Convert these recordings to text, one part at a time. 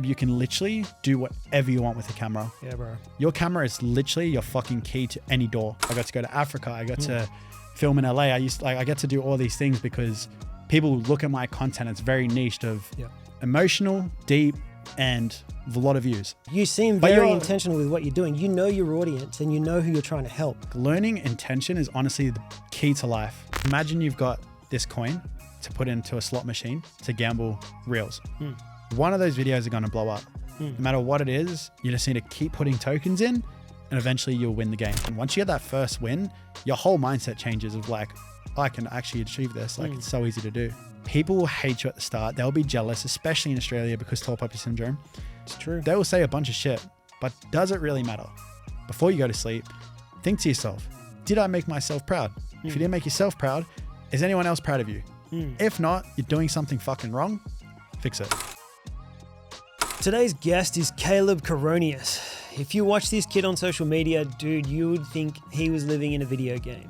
you can literally do whatever you want with a camera. Yeah, bro. Your camera is literally your fucking key to any door. I got to go to Africa. I got to film in LA. I get to do all these things because people look at my content. It's very niched of emotional, deep, and a lot of views. You seem very intentional with what you're doing. You know your audience and you know who you're trying to help. Learning intention is honestly the key to life. Imagine you've got this coin to put into a slot machine to gamble reels. One of those videos are going to blow up. No matter what it is, you just need to keep putting tokens in and eventually you'll win the game. And once you get that first win, your whole mindset changes of like, oh, I can actually achieve this. Like it's so easy to do. People will hate you at the start. They'll be jealous, especially in Australia because tall puppy syndrome. It's true. They will say a bunch of shit, but does it really matter? Before you go to sleep, think to yourself, did I make myself proud? If you didn't make yourself proud, is anyone else proud of you? If not, you're doing something fucking wrong. Fix it. Today's guest is Caleb Coroneos. If you watch this kid on social media, dude, you would think he was living in a video game.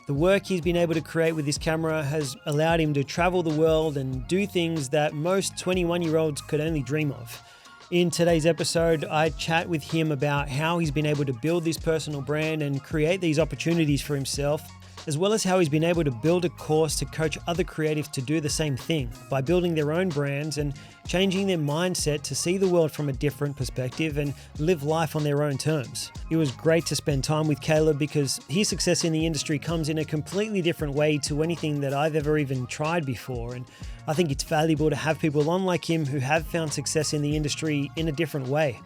The work he's been able to create with his camera has allowed him to travel the world and do things that most 21-year-olds could only dream of. In today's episode, I chat with him about how he's been able to build this personal brand and create these opportunities for himself, as well as how he's been able to build a course to coach other creatives to do the same thing by building their own brands and changing their mindset to see the world from a different perspective and live life on their own terms. It was great to spend time with Caleb because his success in the industry comes in a completely different way to anything that I've ever even tried before. And I think it's valuable to have people on like him who have found success in the industry in a different way.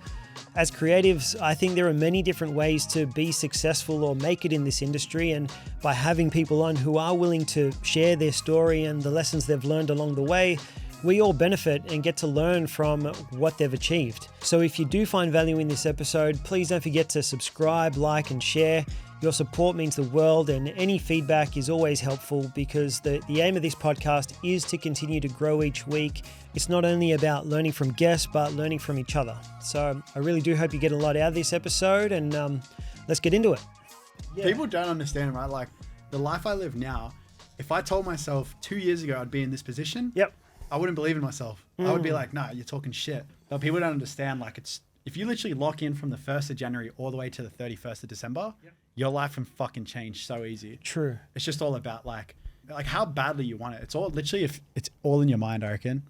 As creatives, I think there are many different ways to be successful or make it in this industry, and by having people on who are willing to share their story and the lessons they've learned along the way, we all benefit and get to learn from what they've achieved. So if you do find value in this episode, please don't forget to subscribe, like, and share. Your support means the world, and any feedback is always helpful because the aim of this podcast is to continue to grow each week. It's not only about learning from guests, but learning from each other. So I really do hope you get a lot out of this episode, and let's get into it. Yeah. People don't understand, right? Like the life I live now, if I told myself 2 years ago I'd be in this position, I wouldn't believe in myself. I would be like, nah, you're talking shit. But people don't understand, like if you literally lock in from the 1st of January all the way to the 31st of December, your life can fucking change so easy. True. It's just all about like how badly you want it. It's all literally, if it's all in your mind, I reckon.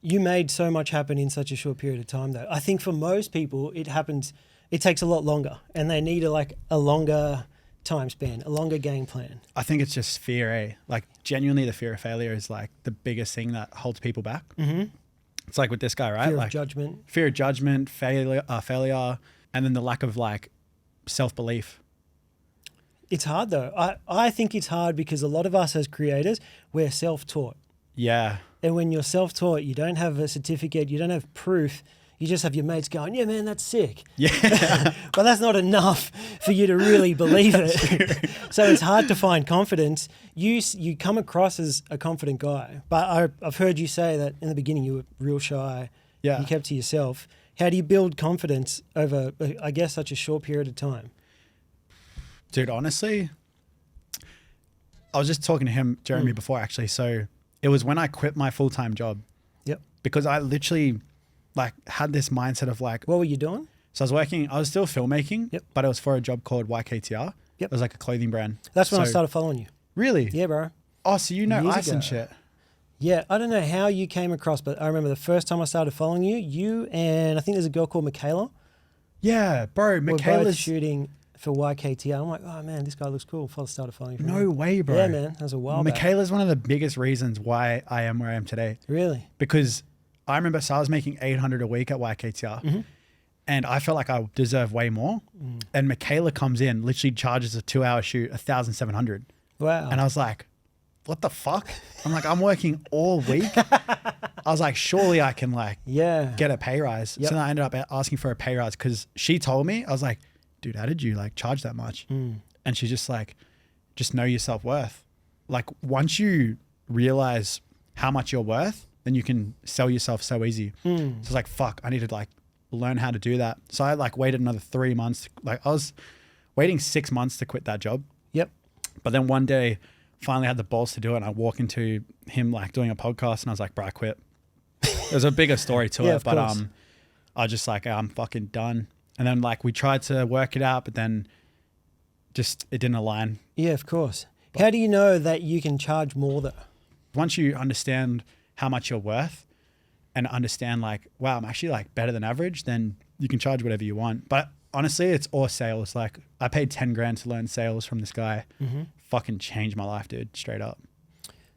You made so much happen in such a short period of time though. I think for most people, it takes a lot longer and they need a longer time span, a longer game plan. I think it's just fear, eh? Like genuinely the fear of failure is like the biggest thing that holds people back. It's like with this guy, right? Fear like of judgment. Fear of judgment, failure, and then the lack of like self-belief. It's hard though. I think it's hard because a lot of us as creators, we're self-taught. Yeah. And when you're self-taught, you don't have a certificate, you don't have proof. You just have your mates going, yeah, man, that's sick. Yeah. But that's not enough for you to really believe it. So it's hard to find confidence. You come across as a confident guy. But I've heard you say that in the beginning you were real shy. Yeah. You kept to yourself. How do you build confidence over, I guess, such a short period of time? Dude, honestly, I was just talking to Jeremy, before actually. So it was when I quit my full-time job. Yep. Because I literally like had this mindset of like, what were you doing? So I was still filmmaking, but it was for a job called YKTR. It was like a clothing brand. That's when I started following you. Really? Yeah, bro. Oh, so you know Years ice ago. and shit. Yeah, I don't know how you came across, but I remember the first time I started following you and I think there's a girl called Michaela. Yeah, bro. We're both Michaela's shooting for YKTR. I'm like, oh man, this guy looks cool. I started following you. No way, bro. Yeah, man. That was a while back. Michaela's one of the biggest reasons why I am where I am today. Really? Because I remember, so I was making 800 a week at YKTR and I felt like I deserve way more. And Michaela comes in, literally charges a 2-hour shoot, 1,700. Wow. And I was like, what the fuck? I'm like, I'm working all week. I was like, surely I can get a pay rise. So then I ended up asking for a pay rise because she told me, I was like, dude, how did you charge that much? And she's just like, just know your self-worth. Like once you realize how much you're worth, then you can sell yourself so easy. So it's like, fuck, I need to learn how to do that. So I waited another 3 months. I was waiting 6 months to quit that job. Yep. But then one day finally had the balls to do it. And I walk into him doing a podcast and I was like, bro, I quit. There's a bigger story to it, but I was just like, I'm fucking done. And then like we tried to work it out, but then just it didn't align. Yeah, of course. How do you know that you can charge more though? Once you understand how much you're worth and understand like, wow, I'm actually like better than average, then you can charge whatever you want. But honestly, it's all sales. Like I paid 10 grand to learn sales from this guy. Fucking changed my life, dude, straight up.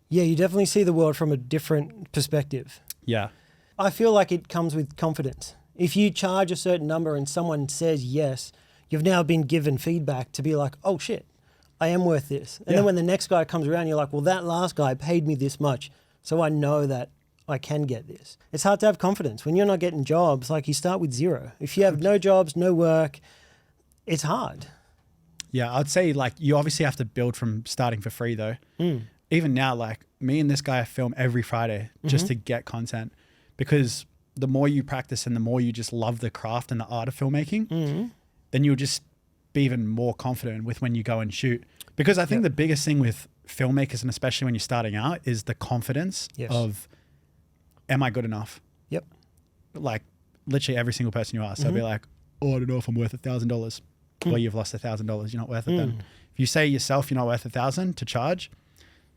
Yeah, you definitely see the world from a different perspective. Yeah. I feel like it comes with confidence. If you charge a certain number and someone says yes, you've now been given feedback to be like, oh shit, I am worth this. And then when the next guy comes around, you're like, well, that last guy paid me this much, so I know that I can get this. It's hard to have confidence. When you're not getting jobs, like you start with zero. If you have no jobs, no work, it's hard. Yeah, I'd say like you obviously have to build from starting for free though. Even now, like me and this guy film every Friday just to get content, because the more you practice and the more you just love the craft and the art of filmmaking, then you'll just be even more confident with when you go and shoot. Because I think the biggest thing with filmmakers, and especially when you're starting out, is the confidence of, am I good enough? Yep. Like literally every single person you ask, they'll be like, oh, I don't know if I'm worth $1,000. Well, you've lost $1,000. You're not worth it then. If you say yourself you're not worth $1,000 to charge,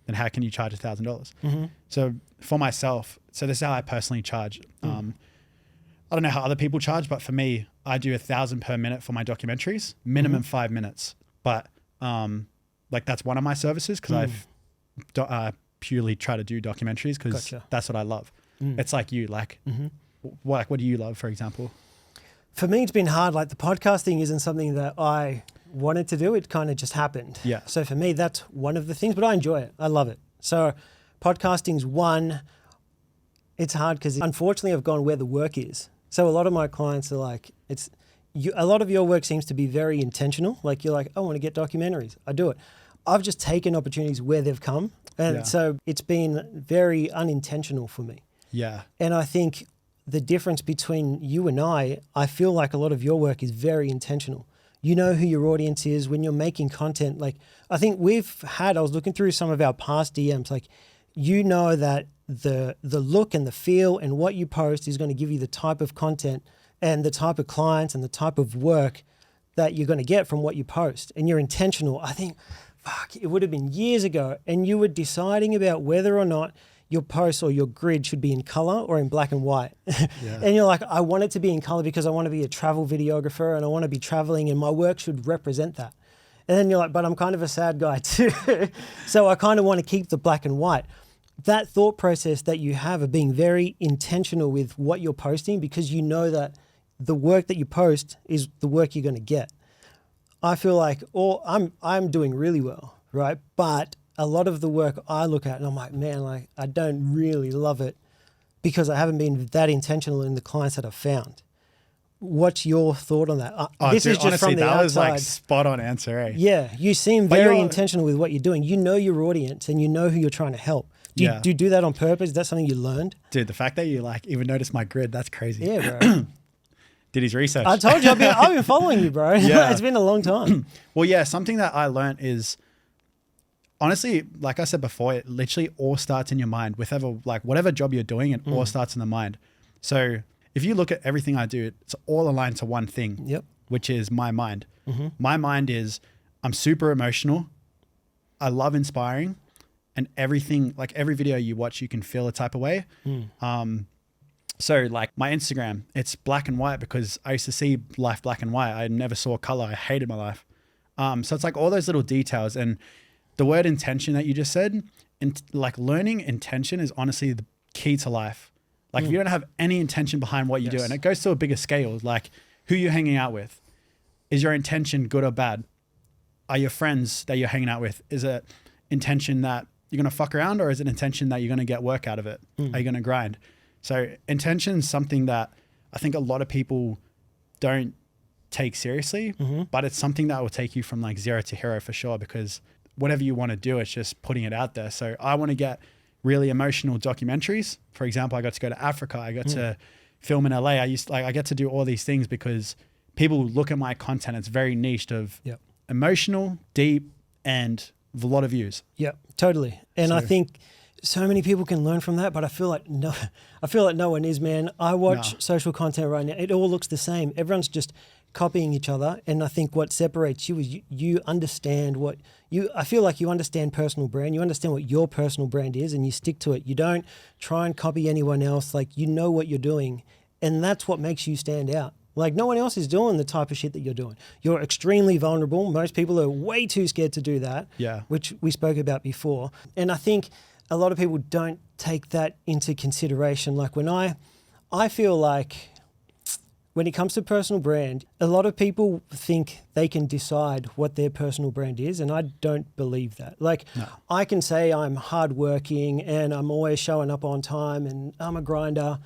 then how can you charge $1,000? So for myself, so this is how I personally charge. I don't know how other people charge, but for me, I do $1,000 per minute for my documentaries, minimum 5 minutes. But like that's one of my services because I've purely try to do documentaries because that's what I love. It's like you, like what do you love, for example? For me, it's been hard. Like the podcasting isn't something that I wanted to do. It kind of just happened. Yeah. So for me, that's one of the things, but I enjoy it. I love it. So podcasting's one. It's hard because unfortunately I've gone where the work is. So a lot of my clients are like, a lot of your work seems to be very intentional. Like you're like, I want to get documentaries. I do it. I've just taken opportunities where they've come. And so it's been very unintentional for me. Yeah. And I think the difference between you and I feel like a lot of your work is very intentional. You know who your audience is when you're making content. Like I think I was looking through some of our past DMs, like you know that the look and the feel and what you post is going to give you the type of content and the type of clients and the type of work that you're going to get from what you post. And you're intentional. I think, it would have been years ago and you were deciding about whether or not your post or your grid should be in color or in black and white. And you're like, I want it to be in color because I want to be a travel videographer and I want to be traveling and my work should represent that. And then you're like, but I'm kind of a sad guy too. So I kind of want to keep the black and white. That thought process that you have of being very intentional with what you're posting because you know that the work that you post is the work you're going to get. I feel like I'm doing really well, right? But a lot of the work I look at and I'm like, man, like I don't really love it because I haven't been that intentional in the clients that I've found. What's your thought on that? This is just honestly, from the that outside. Was like spot on answer, eh? Yeah, you seem very intentional with what you're doing. You know your audience and you know who you're trying to help. Do you do that on purpose? Is that something you learned? Dude, the fact that you like even noticed my grid, that's crazy. Yeah, bro. Did his research. I told you, I've been following you, bro. Yeah. It's been a long time. Well, yeah, something that I learned is, honestly, like I said before, it literally all starts in your mind. Whatever job you're doing, it all starts in the mind. So if you look at everything I do, it's all aligned to one thing, which is my mind. My mind is, I'm super emotional. I love inspiring. And everything, like every video you watch, you can feel a type of way. So like my Instagram, it's black and white because I used to see life black and white. I never saw color. I hated my life. So it's like all those little details. And the word intention that you just said, like learning intention is honestly the key to life. Like if you don't have any intention behind what you do, and it goes to a bigger scale, like who you're hanging out with, is your intention good or bad? Are your friends that you're hanging out with, is it intention that you're going to fuck around or is it intention that you're going to get work out of it? Are you going to grind? So intention is something that I think a lot of people don't take seriously, but it's something that will take you from like zero to hero for sure, because whatever you want to do, it's just putting it out there. So I want to get really emotional documentaries. For example, I got to go to Africa. I got to film in LA. I get to do all these things because people look at my content. It's very niched of emotional, deep, and a lot of views. Yeah, totally. And I think so many people can learn from that, but I feel like no one is, man. I watch social content right now. It all looks the same. Everyone's just copying each other. And I think what separates you is you understand I feel like you understand personal brand. You understand what your personal brand is and you stick to it. You don't try and copy anyone else. Like, you know what you're doing. And that's what makes you stand out. Like, no one else is doing the type of shit that you're doing. You're extremely vulnerable. Most people are way too scared to do that, which we spoke about before. And I think a lot of people don't take that into consideration. Like, I feel like when it comes to personal brand, a lot of people think they can decide what their personal brand is, and I don't believe that. Like, I can say I'm hardworking and I'm always showing up on time and I'm a grinder,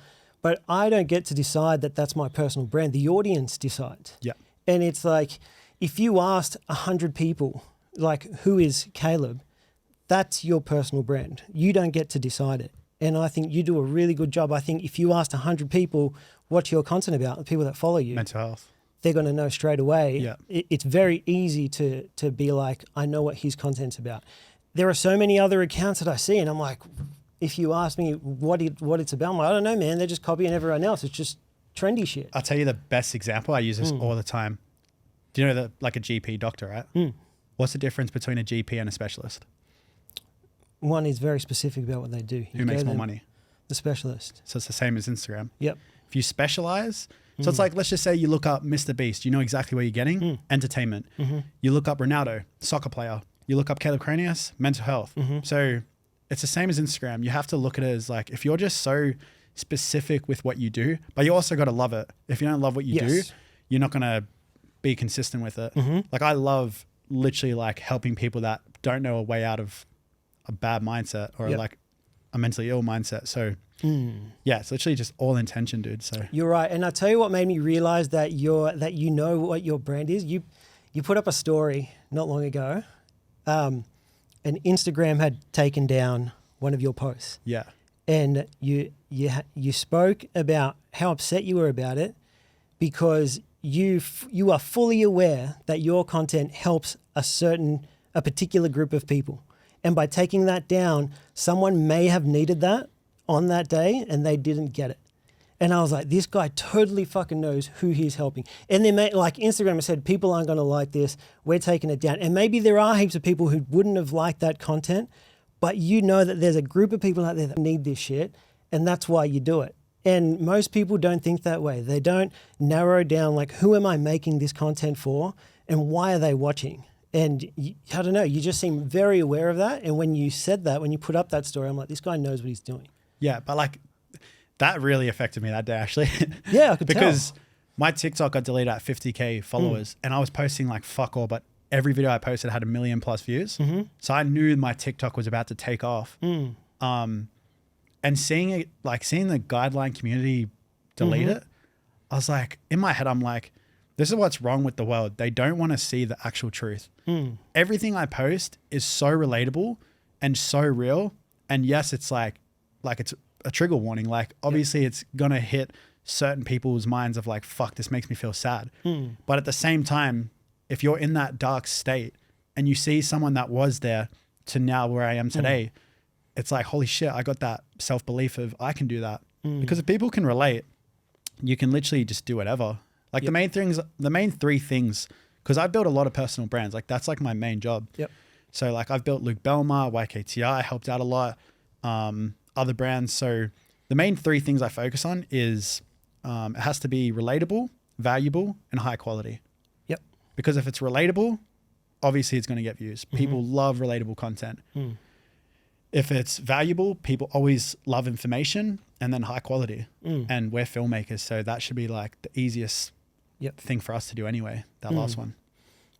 but I don't get to decide that that's my personal brand. The audience decides. Yeah. And it's like, if you asked 100 people, like, who is Caleb? That's your personal brand. You don't get to decide it. And I think you do a really good job. I think if you asked 100 people what's your content about, the people that follow you, mental health, they're going to know straight away. Yeah. It's very easy to be like, I know what his content's about. There are so many other accounts that I see and I'm like, if you ask me what it's about, I'm like, I don't know, man. They're just copying everyone else. It's just trendy shit. I'll tell you the best example. I use this all the time. Do you know like a GP doctor, right? What's the difference between a GP and a specialist? One is very specific about what they do. Who makes more money? The specialist. So it's the same as Instagram. Yep. If you specialize, so it's like, let's just say you look up Mr. Beast, you know exactly where you're getting entertainment. You look up Ronaldo, soccer player. You look up Caleb Coroneos, mental health. So it's the same as Instagram. You have to look at it as like, if you're just so specific with what you do, but you also got to love it. If you don't love what you do, you're not going to be consistent with it. Like, I love literally like helping people that don't know a way out of a bad mindset or like a mentally ill mindset. So yeah, it's literally just all intention, dude. So you're right. And I'll tell you what made me realize that you know what your brand is. You put up a story not long ago. And Instagram had taken down one of your posts. Yeah. And you spoke about how upset you were about it because you are fully aware that your content helps a particular group of people. And by taking that down, someone may have needed that on that day and they didn't get it. And I was like, this guy totally fucking knows who he's helping. And then, like, Instagram has said, people aren't going to like this. We're taking it down. And maybe there are heaps of people who wouldn't have liked that content, but you know that there's a group of people out there that need this shit, and that's why you do it. And most people don't think that way. They don't narrow down, like, who am I making this content for and why are they watching? And I don't know, you just seem very aware of that. And when you said that, when you put up that story, I'm like, this guy knows what he's doing. Yeah, but like, that really affected me that day, actually. Yeah, I could because tell. My TikTok got deleted at 50K followers and I was posting like fuck all, but every video I posted had 1 million+ views. So I knew my TikTok was about to take off. And seeing it, like seeing the guideline community delete it, I was like, in my head, I'm like, this is what's wrong with the world. They don't want to see the actual truth. Everything I post is so relatable and so real. And yes, it's like it's a trigger warning. Like, obviously it's going to hit certain people's minds of like, fuck, this makes me feel sad. But at the same time, if you're in that dark state and you see someone that was there to now where I am today, it's like, holy shit, I got that self-belief of I can do that. Because if people can relate, you can literally just do whatever. Like the main 3 things, because I've built a lot of personal brands. Like that's like my main job. So like I've built Luke Belmar, YKTI, helped out a lot, other brands. So the main 3 things I focus on is it has to be relatable, valuable, and high quality. Because if it's relatable, obviously it's going to get views. People love relatable content. If it's valuable, people always love information, and then high quality. And we're filmmakers, so that should be like the easiest thing for us to do anyway, that last one.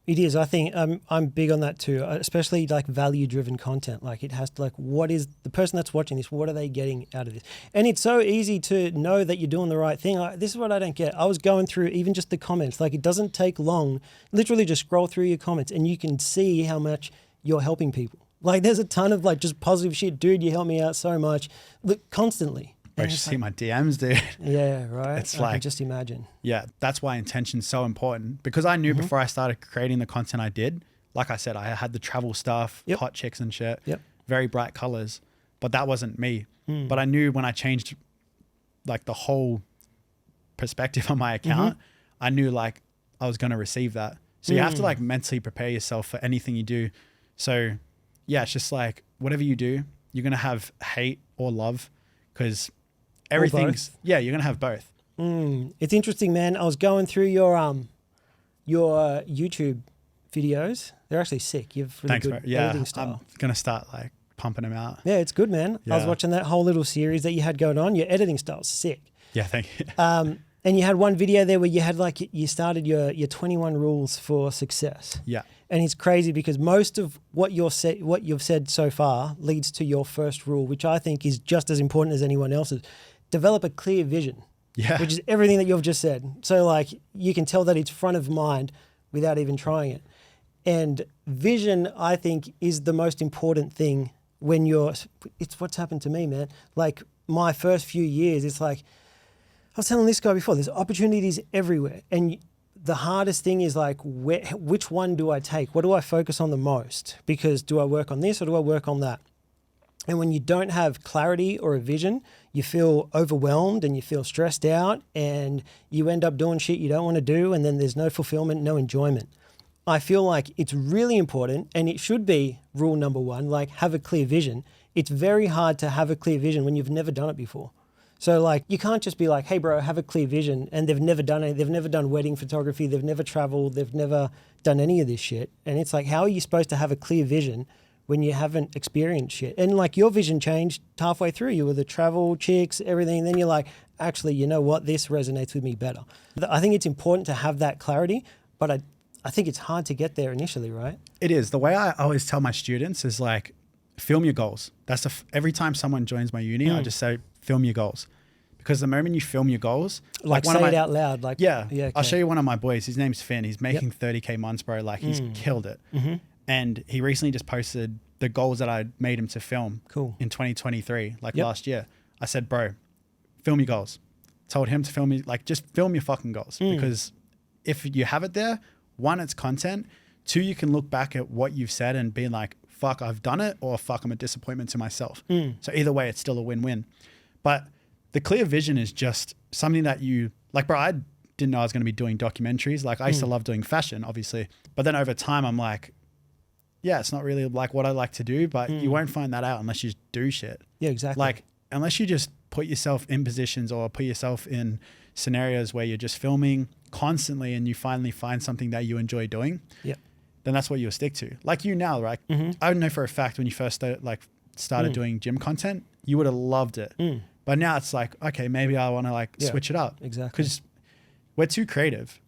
It is. I think I'm big on that too, especially like value-driven content. Like it has to like, what is the person that's watching this, what are they getting out of this? And it's so easy to know that you're doing the right thing. This is what I don't get. I was going through even just the comments. Like it doesn't take long. Literally just scroll through your comments and you can see how much you're helping people. Like there's a ton of like just positive shit. Dude, you help me out so much. Look, constantly. Bro, you see my DMs, dude. Yeah, right. It's I like, can just imagine. Yeah, that's why intention's so important. Because I knew before I started creating the content I did, like I said, I had the travel stuff, hot chicks and shit, very bright colors. but that wasn't me. But I knew when I changed like the whole perspective on my account, I knew like I was going to receive that. So you have to like mentally prepare yourself for anything you do. So yeah, it's just like whatever you do, you're going to have hate or love, because everything's, you're going to have both. It's interesting, man. I was going through your YouTube videos. They're actually sick. You have really good editing style. I'm going to start like pumping them out. Yeah, it's good, man. I was watching that whole little series that you had going on. Your editing style's sick. Yeah, thank you. And you had one video there where you had like, you started your 21 rules for success. Yeah. And it's crazy because most of what you've said so far leads to your first rule, which I think is just as important as anyone else's. Develop a clear vision. Yeah. Which is everything that you've just said. So like you can tell that it's front of mind without even trying it. And vision, I think, is the most important thing when it's what's happened to me, man. Like my first few years, it's like, I was telling this guy before, there's opportunities everywhere. And the hardest thing is like, which one do I take? What do I focus on the most? Because do I work on this or do I work on that? And when you don't have clarity or a vision, you feel overwhelmed and you feel stressed out and you end up doing shit you don't want to do. And then there's no fulfillment, no enjoyment. I feel like it's really important, and it should be rule number one, like have a clear vision. It's very hard to have a clear vision when you've never done it before. So like, you can't just be like, hey bro, have a clear vision, and they've never done it. They've never done wedding photography. They've never traveled. They've never done any of this shit. And it's like, how are you supposed to have a clear vision when you haven't experienced shit? And like your vision changed halfway through. You were the travel, chicks, everything. And then you're like, actually, you know what? This resonates with me better. I think it's important to have that clarity, but I think it's hard to get there initially, right? It is. The way I always tell my students is like, film your goals. That's every time someone joins my uni, I just say, film your goals. Because the moment you film your goals, like say it out loud. Like, yeah. Okay. I'll show you one of my boys. His name's Finn. He's making 30K months, bro. Like he's killed it. And he recently just posted the goals that I made him to film in 2023, like last year. I said, bro, film your goals. Told him to film me, like just film your fucking goals. Because if you have it there, one, it's content. Two, you can look back at what you've said and be like, fuck, I've done it, or fuck, I'm a disappointment to myself. So either way, it's still a win-win. But the clear vision is just something that you, like, bro, I didn't know I was going to be doing documentaries. Like I used to love doing fashion, obviously. But then over time, I'm like, yeah, it's not really like what I like to do, but you won't find that out unless you do shit. Yeah, exactly. Like, unless you just put yourself in positions or put yourself in scenarios where you're just filming constantly and you finally find something that you enjoy doing, then that's what you'll stick to. Like you now, right? I know for a fact when you first started doing gym content, you would have loved it. But now it's like, okay, maybe I want to like switch it up. Exactly. Because we're too creative.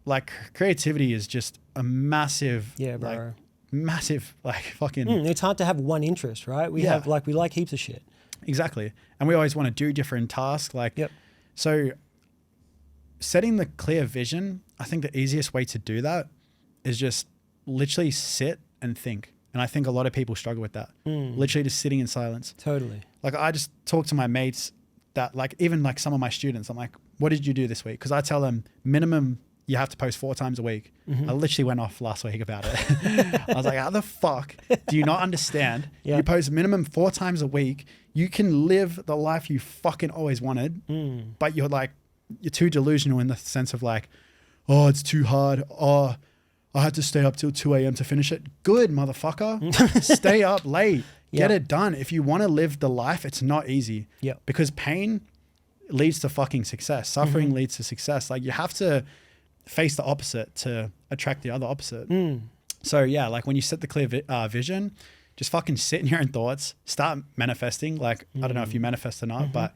Like creativity is just a massive, like fucking. It's hard to have one interest, right? We like heaps of shit. Exactly. And we always want to do different tasks. Like, so setting the clear vision, I think the easiest way to do that is just literally sit and think. And I think a lot of people struggle with that. Literally just sitting in silence. Totally. Like I just talk to my mates that like, even like some of my students, I'm like, what did you do this week? Because I tell them minimum you have to post 4 times a week. I literally went off last week about it. I was like, how the fuck do you not understand? You post minimum 4 times a week. You can live the life you fucking always wanted, but you're too delusional in the sense of like, oh, it's too hard. Oh, I had to stay up till 2 a.m. to finish it. Good, motherfucker. Stay up late. Get it done. If you want to live the life, it's not easy. Because pain leads to fucking success. Suffering leads to success. Like you have to face the opposite to attract the other opposite. So yeah, like when you set the clear vision, just fucking sit in your own thoughts, start manifesting. Like, I don't know if you manifest or not, but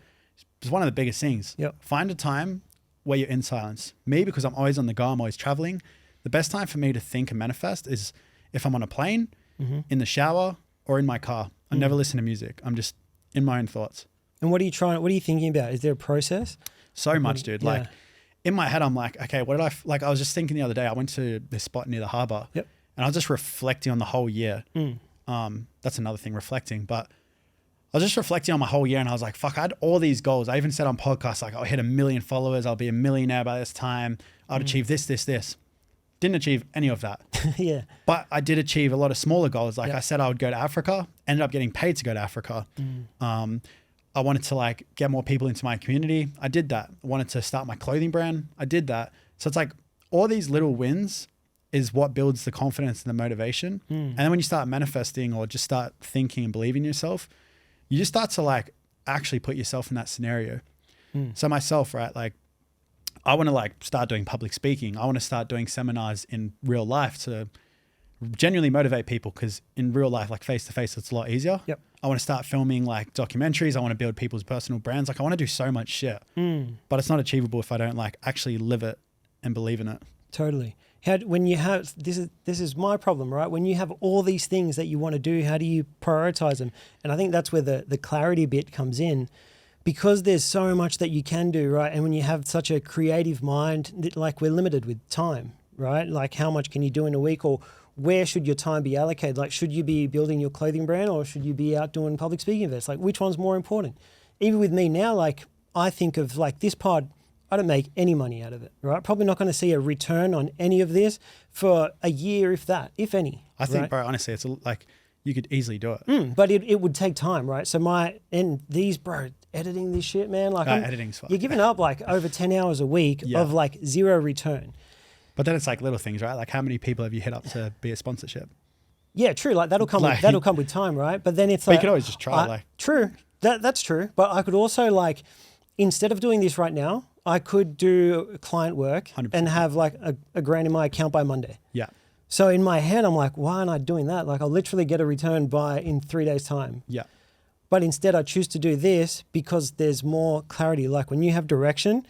it's one of the biggest things. Find a time where you're in silence. Me, because I'm always on the go, I'm always traveling. The best time for me to think and manifest is if I'm on a plane, in the shower, or in my car. I never listen to music. I'm just in my own thoughts. And what are you thinking about? Is there a process? So much, dude. Like in my head, I'm like, okay, what did I was just thinking the other day, I went to this spot near the harbor and I was just reflecting on the whole year. That's another thing, reflecting. But I was just reflecting on my whole year and I was like, fuck, I had all these goals. I even said on podcasts, like I'll hit 1 million followers. I'll be a millionaire by this time. I'll achieve this. Didn't achieve any of that. Yeah. But I did achieve a lot of smaller goals. Like I said, I would go to Africa, ended up getting paid to go to Africa. I wanted to like get more people into my community. I did that. I wanted to start my clothing brand. I did that. So it's like all these little wins is what builds the confidence and the motivation. And then when you start manifesting or just start thinking and believing in yourself, you just start to like actually put yourself in that scenario. So myself, right? Like I want to like start doing public speaking. I want to start doing seminars in real life to genuinely motivate people, because in real life, like face to face, it's a lot easier. Yep. I want to start filming like documentaries. I want to build people's personal brands. Like I want to do so much shit, but it's not achievable if I don't like actually live it and believe in it. Totally. When you have, this is my problem, right? When you have all these things that you want to do, how do you prioritize them? And I think that's where the clarity bit comes in, because there's so much that you can do, right? And when you have such a creative mind, like we're limited with time, right? Like how much can you do in a week, or where should your time be allocated? Like, should you be building your clothing brand, or should you be out doing public speaking events? Like, which one's more important? Even with me now, like I think of like this pod, I don't make any money out of it, right? Probably not going to see a return on any of this for a year, if that, if any. I think, bro, honestly, it's like you could easily do it. But it would take time, right? So editing this shit, man, like editing's fun. You're giving up like over 10 hours a week of like zero return. But then it's like little things, right? Like how many people have you hit up to be a sponsorship? Yeah, true. Like that'll come with time, right? But then it's like, like, you could always just try. True. That's true. But I could also like, instead of doing this right now, I could do client work 100%. And have like a grand in my account by Monday. Yeah. So in my head, I'm like, why aren't I doing that? Like I'll literally get a return in 3 days time. Yeah. But instead I choose to do this because there's more clarity. Like when you have direction,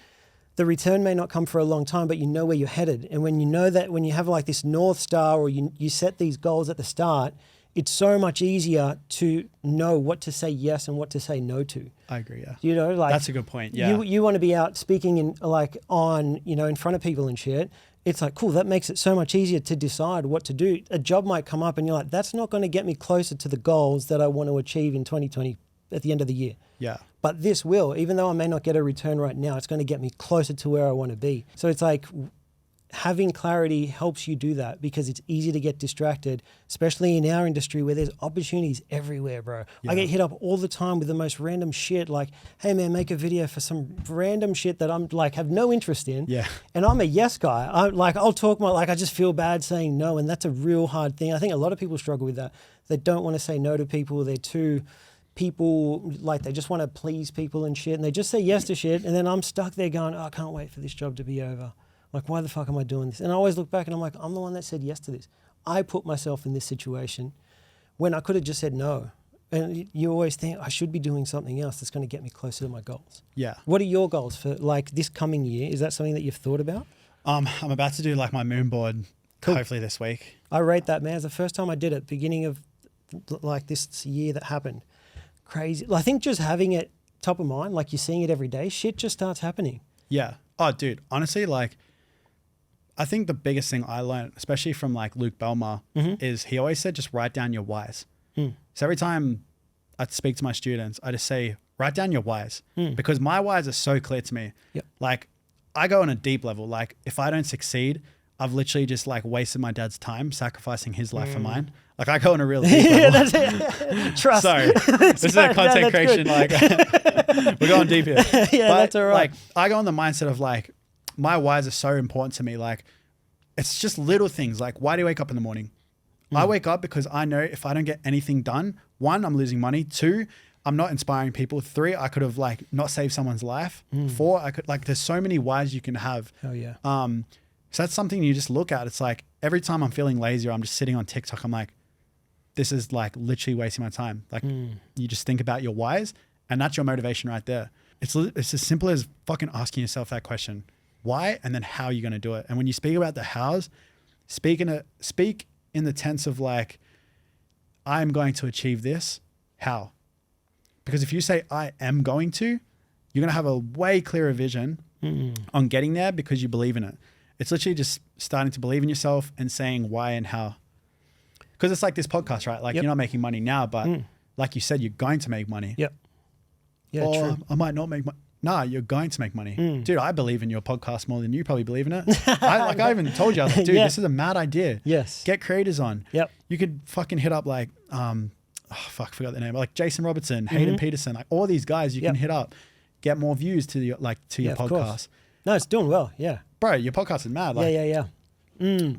the return may not come for a long time, but you know where you're headed. And when you know that, when you have like this North Star, or you set these goals at the start, it's so much easier to know what to say yes and what to say no to. I agree, yeah. You know, like that's a good point, yeah. You want to be out speaking in in front of people and shit. It's like, cool, that makes it so much easier to decide what to do. A job might come up and you're like, that's not going to get me closer to the goals that I want to achieve in 2020 at the end of the year. Yeah. But this will, even though I may not get a return right now, it's going to get me closer to where I want to be. So it's like having clarity helps you do that, because it's easy to get distracted, especially in our industry where there's opportunities everywhere, bro. Yeah. I get hit up all the time with the most random shit, like, hey man, make a video for some random shit that I'm like, have no interest in. Yeah. And I'm a yes guy. I'll talk I just feel bad saying no. And that's a real hard thing. I think a lot of people struggle with that. They don't want to say no to people. They're too people, like they just want to please people and shit. And they just say yes to shit. And then I'm stuck there going, oh, I can't wait for this job to be over. Like, why the fuck am I doing this? And I always look back and I'm like, I'm the one that said yes to this. I put myself in this situation when I could have just said no. And you always think, I should be doing something else that's going to get me closer to my goals. Yeah. What are your goals for like this coming year? Is that something that you've thought about? I'm about to do like my moon board, hopefully this week. I rate that, man. It's the first time I did it, beginning of like this year that happened. Crazy. I think just having it top of mind, like you're seeing it every day, shit just starts happening. Yeah. Oh, dude, honestly, like, I think the biggest thing I learned, especially from like Luke Belmar, is he always said, just write down your whys. So every time I speak to my students, I just say, write down your whys, because my whys are so clear to me. Yep. Like I go on a deep level. Like if I don't succeed, I've literally just like wasted my dad's time sacrificing his life for mine. Like I go on a real deep level. Yeah, that's it. Trust. Sorry, this is a content creation. Like we're going deep here. Yeah, but that's all right. Like I go on the mindset of like, my whys are so important to me. Like it's just little things. Like, why do you wake up in the morning? I wake up because I know if I don't get anything done, 1, I'm losing money. 2, I'm not inspiring people. 3, I could have like not saved someone's life. 4, I could like, there's so many whys you can have. Hell yeah. So that's something you just look at. It's like every time I'm feeling lazy or I'm just sitting on TikTok, I'm like, this is like literally wasting my time. Like you just think about your whys and that's your motivation right there. It's as simple as fucking asking yourself that question. Why? And then how are you going to do it? And when you speak about the hows, speak in the tense of like, I'm going to achieve this. How? Because if you say I am going to, you're going to have a way clearer vision on getting there because you believe in it. It's literally just starting to believe in yourself and saying why and how. Because it's like this podcast, right? Like you're not making money now, but like you said, you're going to make money. Yep. Yeah, or true. I might not make money. nah, you're going to make money. Dude, I believe in your podcast more than you probably believe in it. I even told you, I was like, dude, this is a mad idea. Yes. Get creators on. Yep. You could fucking hit up like, I forgot the name. Like Jason Robertson, Hayden Peterson, like all these guys you can hit up, get more views to your podcast. No, it's doing well. Yeah. Bro, your podcast is mad. Like, yeah.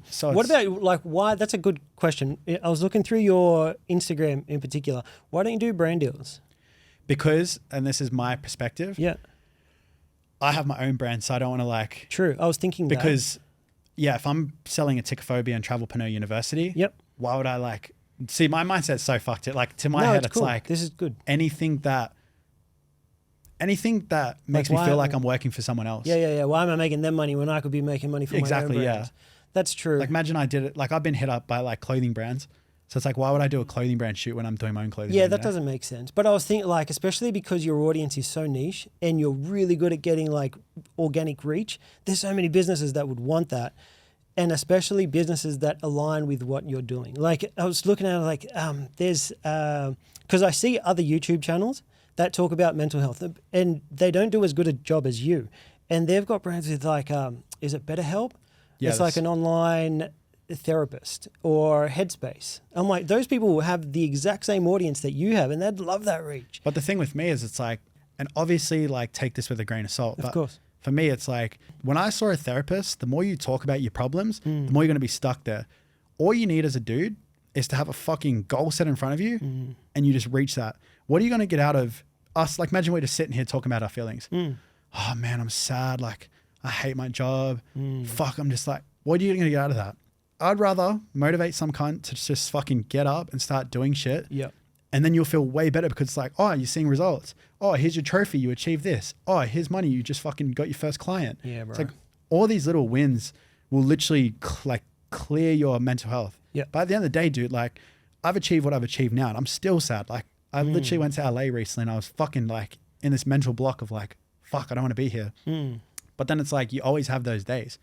So what about like why? That's a good question. I was looking through your Instagram in particular. Why don't you do brand deals? Because, and this is my perspective. Yeah. I have my own brand, so I don't want to like. True. I was thinking because, if I'm selling a Ticophobia and Travelpreneur University. Yep. Why would I like? See, my mindset's so fucked. It like to my head, it's cool. like this is good. Anything that makes me feel like I'm working for someone else. Yeah. Why am I making them money when I could be making money for my own brand? Yeah. That's true. Like imagine I did it. Like I've been hit up by like clothing brands. So it's like, why would I do a clothing brand shoot when I'm doing my own clothing? Yeah, brand, that doesn't make sense. But I was thinking like, especially because your audience is so niche and you're really good at getting like organic reach, there's so many businesses that would want that. And especially businesses that align with what you're doing. Like I was looking at it like, there's, because I see other YouTube channels that talk about mental health and they don't do as good a job as you. And they've got brands with like, is it BetterHelp? Yeah, it's like an online therapist or Headspace. I'm like, those people will have the exact same audience that you have and they'd love that reach. But the thing with me is it's like, and obviously like take this with a grain of salt. Of course. For me, it's like when I saw a therapist, the more you talk about your problems, the more you're going to be stuck there. All you need as a dude is to have a fucking goal set in front of you and you just reach that. What are you going to get out of us? Like imagine we're just sitting here talking about our feelings. Oh man, I'm sad. Like I hate my job. Fuck, I'm just like, what are you going to get out of that? I'd rather motivate some cunt to just fucking get up and start doing shit. Yep. And then you'll feel way better because it's like, oh, you're seeing results. Oh, here's your trophy. You achieved this. Oh, here's money. You just fucking got your first client. Yeah, bro. It's like all these little wins will literally clear your mental health. Yeah. But at the end of the day, dude, like I've achieved what I've achieved now and I'm still sad. Like I literally went to LA recently and I was fucking like in this mental block of like, fuck, I don't want to be here. But then it's like, you always have those days.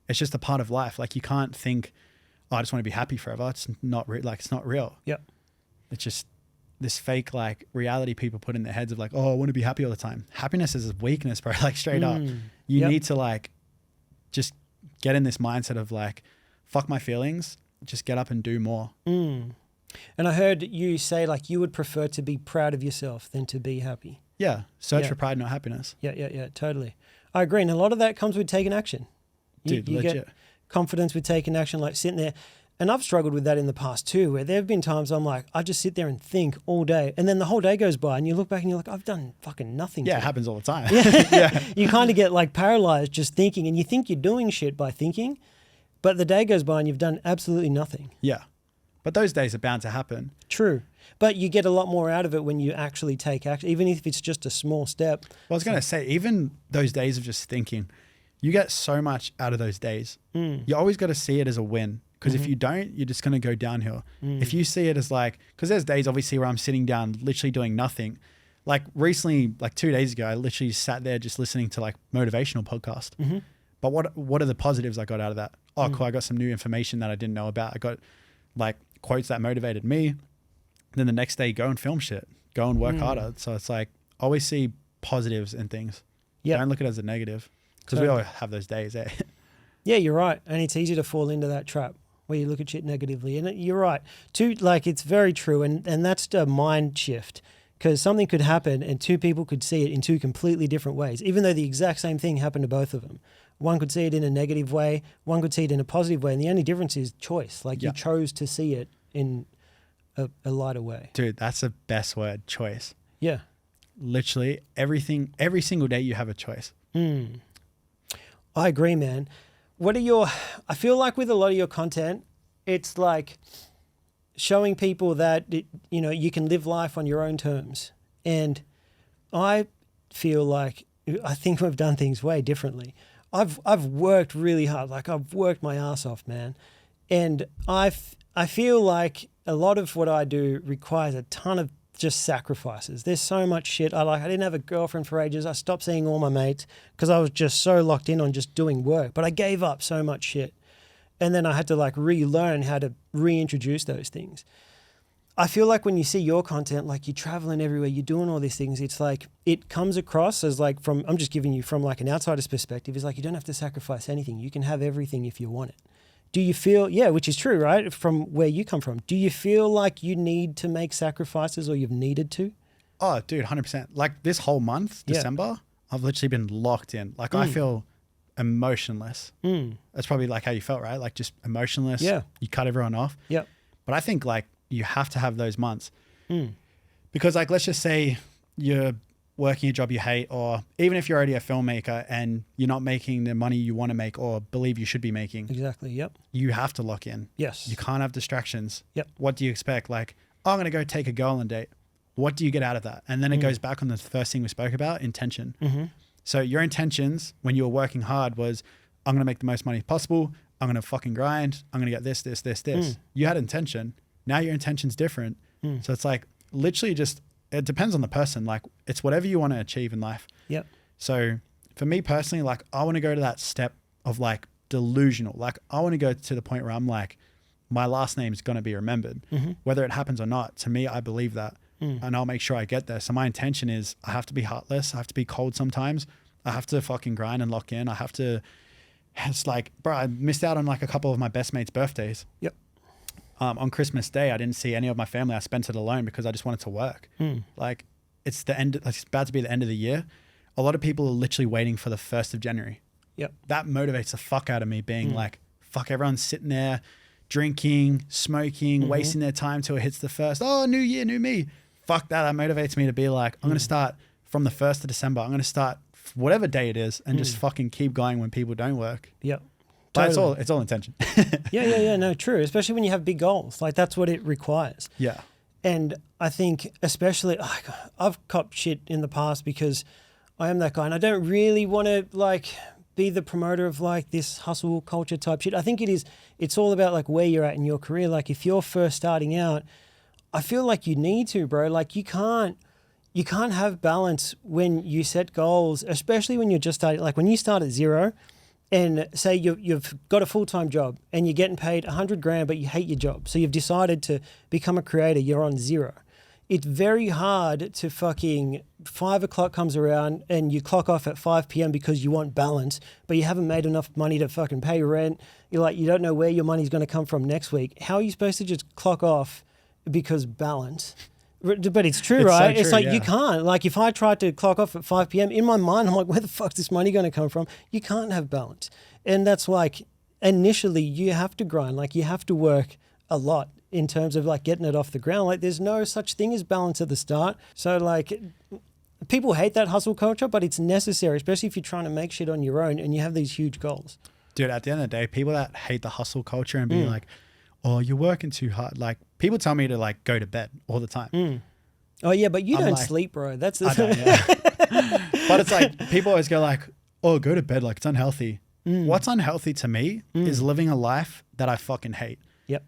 It's just a part of life. Like you can't think, oh, I just want to be happy forever. It's not real. Like it's not real. Yeah. It's just this fake like reality people put in their heads of like, oh, I want to be happy all the time. Happiness is a weakness, bro. Like straight up. You need to like just get in this mindset of like, fuck my feelings, just get up and do more. And I heard you say like you would prefer to be proud of yourself than to be happy. Yeah. Search for pride, not happiness. Yeah, totally. I agree. And a lot of that comes with taking action. You legit. Get confidence with taking action, like sitting there. And I've struggled with that in the past too, where there have been times I'm like, I just sit there and think all day. And then the whole day goes by and you look back and you're like, I've done fucking nothing. Yeah, it happens all the time. Yeah. You kind of get like paralyzed just thinking and you think you're doing shit by thinking, but the day goes by and you've done absolutely nothing. Yeah. But those days are bound to happen. True. But you get a lot more out of it when you actually take action, even if it's just a small step. Well, I was going to say, even those days of just thinking, you get so much out of those days. You always got to see it as a win. Because if you don't, you're just going to go downhill. If you see it as like, because there's days obviously where I'm sitting down literally doing nothing. Like recently, like 2 days ago, I literally sat there just listening to like motivational podcast. But what are the positives I got out of that? Oh, cool. I got some new information that I didn't know about. I got like quotes that motivated me. Then the next day, go and film shit. Go and work harder. So it's like, always see positives in things. Don't look at it as a negative. Because we all have those days, eh? Yeah, you're right. And it's easy to fall into that trap where you look at shit negatively. And you're right. It's very true. And that's the mind shift. Because something could happen and two people could see it in two completely different ways, even though the exact same thing happened to both of them. One could see it in a negative way, one could see it in a positive way. And the only difference is choice. Like you chose to see it in a lighter way. Dude, that's the best word, choice. Yeah. Literally every single day you have a choice. I agree, man. I feel like with a lot of your content, it's like showing people that, you can live life on your own terms. And I feel like, I think we've done things way differently. I've worked really hard. Like I've worked my ass off, man. And I feel like a lot of what I do requires a ton of just sacrifices. There's so much shit. I didn't have a girlfriend for ages. I stopped seeing all my mates because I was just so locked in on just doing work. But I gave up so much shit. And then I had to like relearn how to reintroduce those things. I feel like when you see your content, like you're traveling everywhere, you're doing all these things, it's like it comes across as like I'm just giving you from like an outsider's perspective, is like you don't have to sacrifice anything. You can have everything if you want it. Do you feel, which is true, right? From where you come from, do you feel like you need to make sacrifices or you've needed to? Oh, dude, 100%. Like this whole month, December, I've literally been locked in. Like I feel emotionless. That's probably like how you felt, right? Like just emotionless. Yeah. You cut everyone off. Yeah. But I think like you have to have those months because like, let's just say you're working a job you hate, or even if you're already a filmmaker and you're not making the money you want to make or believe you should be making. Exactly. Yep. You have to lock in. Yes. You can't have distractions. Yep. What do you expect? Like, oh, I'm going to go take a girl on a date. What do you get out of that? And then it goes back on the first thing we spoke about, intention. So your intentions when you were working hard was, I'm going to make the most money possible. I'm going to fucking grind. I'm going to get this. You had intention. Now your intention's different. So it's like literally just, it depends on the person. Like it's whatever you want to achieve in life. Yep. So for me personally, like I want to go to that step of like delusional. Like I want to go to the point where I'm like, my last name is going to be remembered, whether it happens or not. To me, I believe that. And I'll make sure I get there. So my intention is I have to be heartless. I have to be cold sometimes. I have to fucking grind and lock in. I have to, it's like, bro, I missed out on like a couple of my best mates' birthdays. Yep. On Christmas Day, I didn't see any of my family. I spent it alone because I just wanted to work. Like it's the end, like, it's about to be the end of the year. A lot of people are literally waiting for the 1st of January. Yep. That motivates the fuck out of me being like, fuck, everyone's sitting there drinking, smoking, wasting their time till it hits the 1st. Oh, new year, new me. Fuck that. That motivates me to be like, I'm going to start from the 1st of December. I'm going to start whatever day it is and just fucking keep going when people don't work. Yep. But it's all intention. Yeah. No, true. Especially when you have big goals. Like that's what it requires. Yeah. And I think especially, I've copped shit in the past because I am that guy and I don't really want to like be the promoter of like this hustle culture type shit. I think it's all about like where you're at in your career. Like if you're first starting out, I feel like you need to, bro. Like you can't have balance when you set goals, especially when you're just starting. Like when you start at zero and say you've got a full-time job and you're getting paid $100,000, but you hate your job. So you've decided to become a creator. You're on zero. It's very hard to fucking 5 o'clock comes around and you clock off at 5 p.m. because you want balance, but you haven't made enough money to fucking pay rent. You're like, you don't know where your money's going to come from next week. How are you supposed to just clock off because balance? But it's true, right? So it's true, like you can't. Like if I tried to clock off at 5 p.m. in my mind, I'm like, where the fuck's this money going to come from? You can't have balance. And that's like initially you have to grind. Like you have to work a lot in terms of like getting it off the ground. Like there's no such thing as balance at the start. So like people hate that hustle culture, but it's necessary, especially if you're trying to make shit on your own and you have these huge goals. Dude, at the end of the day, people that hate the hustle culture and be like, oh, you're working too hard. Like people tell me to like go to bed all the time. Oh yeah, but you I'm don't like, sleep, bro. That's the I don't, yeah. But it's like people always go like, oh, go to bed. Like it's unhealthy. What's unhealthy to me is living a life that I fucking hate. Yep.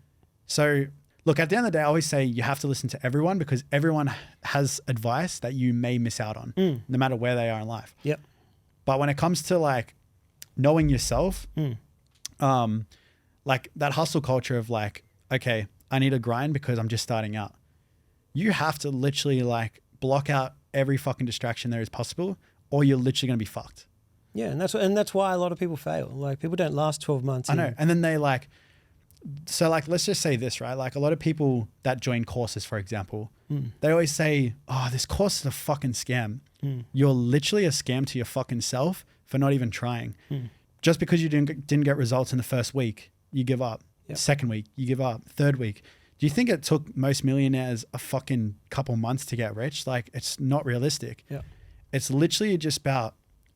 So look, at the end of the day, I always say you have to listen to everyone because everyone has advice that you may miss out on no matter where they are in life. Yep. But when it comes to like knowing yourself, like that hustle culture of like, okay, I need to grind because I'm just starting out. You have to literally like block out every fucking distraction there is possible or you're literally going to be fucked. Yeah. And that's why a lot of people fail. Like people don't last 12 months. I know. And then they like, so like, let's just say this, right? Like a lot of people that join courses, for example, they always say, oh, this course is a fucking scam. You're literally a scam to your fucking self for not even trying. Just because you didn't get results in the first week, you give up. Yep. Second week, you give up. Third week. Do you think it took most millionaires a fucking couple months to get rich? Like it's not realistic. Yeah. It's literally just about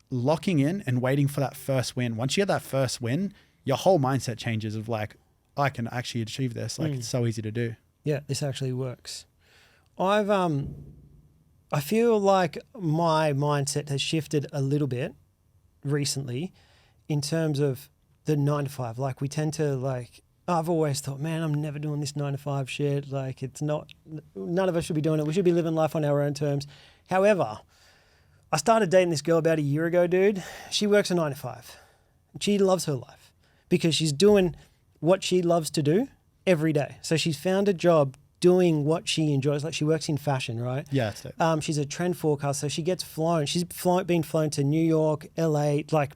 locking in and waiting for that first win. Once you get that first win, your whole mindset changes of like, I can actually achieve this. Like it's so easy to do. Yeah, this actually works. I feel like my mindset has shifted a little bit recently in terms of the 9 to 5. Like we tend to like, I've always thought, man, I'm never doing this 9 to 5 shit. Like it's not, none of us should be doing it. We should be living life on our own terms. However, I started dating this girl about a year ago, dude. She works a 9 to 5. She loves her life because she's doing what she loves to do every day. So she's found a job doing what she enjoys. Like she works in fashion, right? Yeah. She's a trend forecaster, so she gets flown. She's been flown to New York, LA, like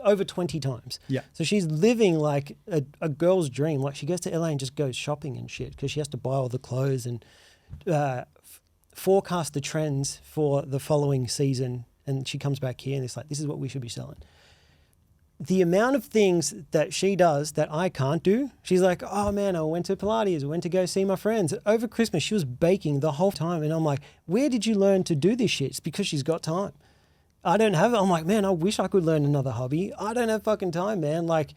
over 20 times. Yeah. So she's living like a girl's dream. Like she goes to LA and just goes shopping and shit because she has to buy all the clothes and forecast the trends for the following season. And she comes back here and it's like, this is what we should be selling. The amount of things that she does that I can't do, she's like, oh man, I went to Pilates, I went to go see my friends. Over Christmas, she was baking the whole time. And I'm like, where did you learn to do this shit? It's because she's got time. I don't have it. I'm like, man, I wish I could learn another hobby. I don't have fucking time, man. Like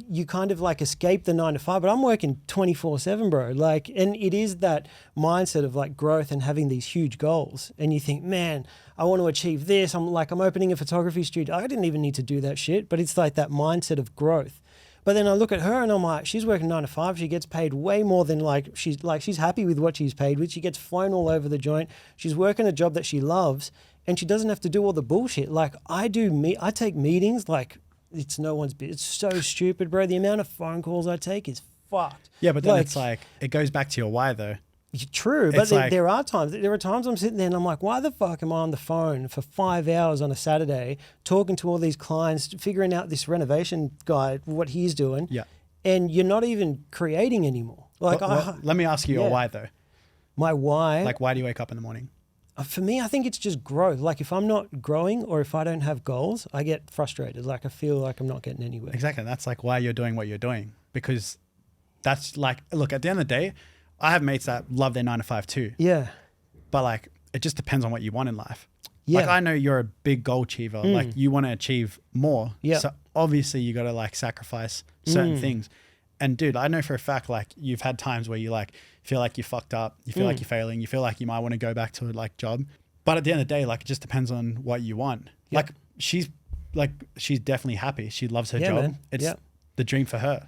you kind of like escape the 9 to 5, but I'm working 24/7, bro. Like, and it is that mindset of like growth and having these huge goals. And you think, man, I want to achieve this. I'm opening a photography studio. I didn't even need to do that shit, but it's like that mindset of growth. But then I look at her and I'm like, she's working 9 to 5. She gets paid way more than she's happy with what she's paid with. She gets flown all over the joint. She's working a job that she loves and she doesn't have to do all the bullshit. Like I take meetings like, it's no one's business. It's so stupid, bro. The amount of phone calls I take is fucked. Yeah, but then it's like, it goes back to your why though. True, but there are times I'm sitting there and I'm like, why the fuck am I on the phone for 5 hours on a Saturday talking to all these clients, figuring out this renovation guy, what he's doing, yeah, and you're not even creating anymore. Like, let me ask you your why though. My why? Like, why do you wake up in the morning? For me, I think it's just growth. Like if I'm not growing or if I don't have goals, I get frustrated. Like I feel like I'm not getting anywhere. Exactly. That's like why you're doing what you're doing, because that's like, look, at the end of the day, I have mates that love their 9 to 5 too. Yeah. But like, it just depends on what you want in life. Yeah. Like I know you're a big goal achiever. Like you want to achieve more. Yeah. So obviously you got to like sacrifice certain things. And dude, I know for a fact, like you've had times where you like feel like you fucked up, you feel like you're failing, you feel like you might want to go back to a like job. But at the end of the day, like it just depends on what you want. Yep. Like she's definitely happy. She loves her job. Man. It's the dream for her.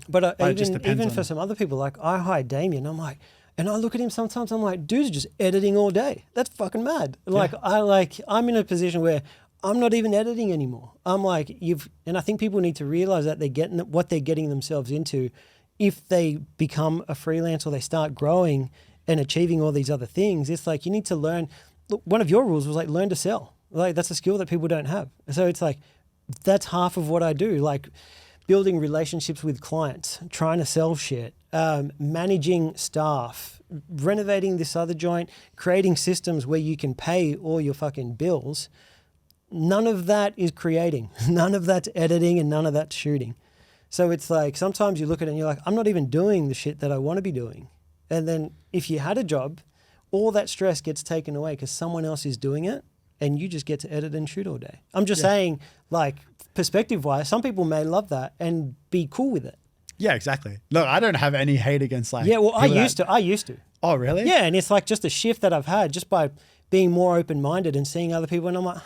But even for some other people, like I hire Damien, I'm like, and I look at him sometimes, I'm like, dude's just editing all day. That's fucking mad. Like I'm in a position where I'm not even editing anymore. I'm like, and I think people need to realize that they're getting what they're getting themselves into if they become a freelance or they start growing and achieving all these other things. It's like, you need to learn. Look, one of your rules was like, learn to sell. Like that's a skill that people don't have. So it's like, that's half of what I do. Like building relationships with clients, trying to sell shit, managing staff, renovating this other joint, creating systems where you can pay all your fucking bills. None of that is creating. None of that's editing and none of that's shooting. So it's like, sometimes you look at it and you're like, I'm not even doing the shit that I want to be doing. And then if you had a job, all that stress gets taken away because someone else is doing it and you just get to edit and shoot all day. I'm just saying, like, perspective-wise, some people may love that and be cool with it. Yeah, exactly. Look, I don't have any hate against like... Yeah, well, I used to. Oh, really? Yeah, and it's like just a shift that I've had just by being more open-minded and seeing other people, and I'm like,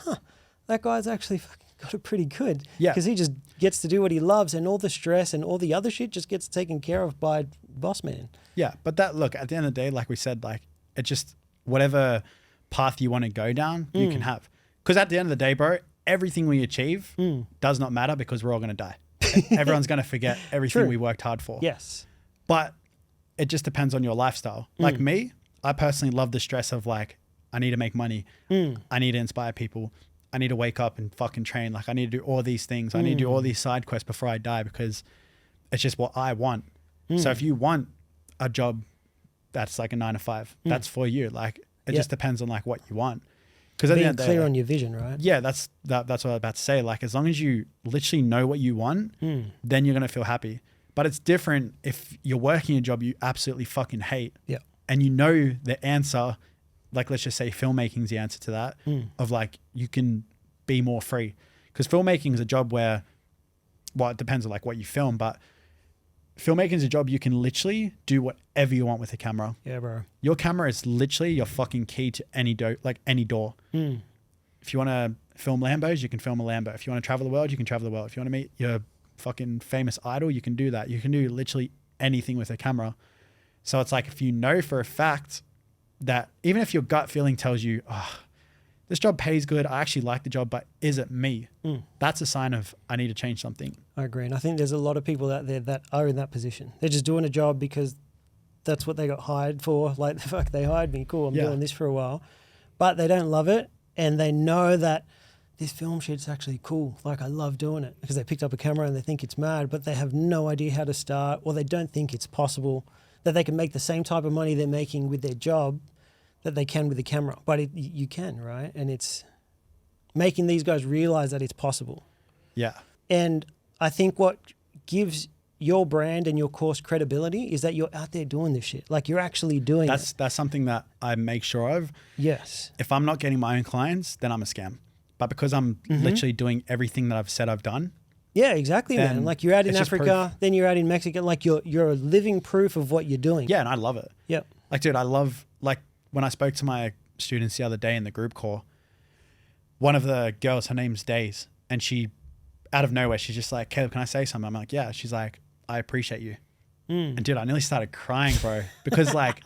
that guy's actually fucking got it pretty good. Yeah. Because he just gets to do what he loves and all the stress and all the other shit just gets taken care of by boss man. Yeah, but look, at the end of the day, like we said, like, it just, whatever path you want to go down, you can have. Because at the end of the day, bro, everything we achieve does not matter because we're all going to die. Everyone's going to forget everything we worked hard for. Yes. But it just depends on your lifestyle. Like me, I personally love the stress of like, I need to make money. I need to inspire people. I need to wake up and fucking train. Like I need to do all these things. I need to do all these side quests before I die because it's just what I want. So if you want a job that's like a 9 to 5, that's for you. Like it just depends on like what you want. Because being clear on your vision, right? Yeah, that's what I was about to say. Like as long as you literally know what you want, then you're gonna feel happy. But it's different if you're working a job you absolutely fucking hate, and you know the answer. Like let's just say filmmaking is the answer to that. Of like you can be more free, because filmmaking is a job where, well, it depends on like what you film, but filmmaking is a job you can literally do whatever you want with a camera. Yeah, bro. Your camera is literally your fucking key to any door. If you want to film Lambos, you can film a Lambo. If you want to travel the world, you can travel the world. If you want to meet your fucking famous idol, you can do that. You can do literally anything with a camera. So it's like, if you know for a fact that even if your gut feeling tells you, this job pays good, I actually like the job, but is it me? That's a sign of I need to change something. I agree. And I think there's a lot of people out there that are in that position. They're just doing a job because that's what they got hired for. Like, fuck, they hired me. Cool, I'm doing this for a while. But they don't love it, and they know that this film shit's actually cool. Like, I love doing it because they picked up a camera and they think it's mad, but they have no idea how to start, or they don't think it's possible that they can make the same type of money they're making with their job that they can with the camera. But you can, right? And it's making these guys realize that it's possible. Yeah. And I think what gives your brand and your course credibility is that you're out there doing this shit. Like, you're actually doing it. That's something that I make sure of. Yes. If I'm not getting my own clients, then I'm a scam. But because I'm literally doing everything that I've said I've done. Yeah, exactly, man. Like, you're out in Africa, then you're out in Mexico. Like, you're a living proof of what you're doing. Yeah, and I love it. Yep. Like, dude, I love, like, when I spoke to my students the other day in the group call, one of the girls, her name's Days, and she, out of nowhere, she's just like, Caleb, can I say something? I'm like, yeah. She's like, I appreciate you. And dude, I nearly started crying, bro, because like,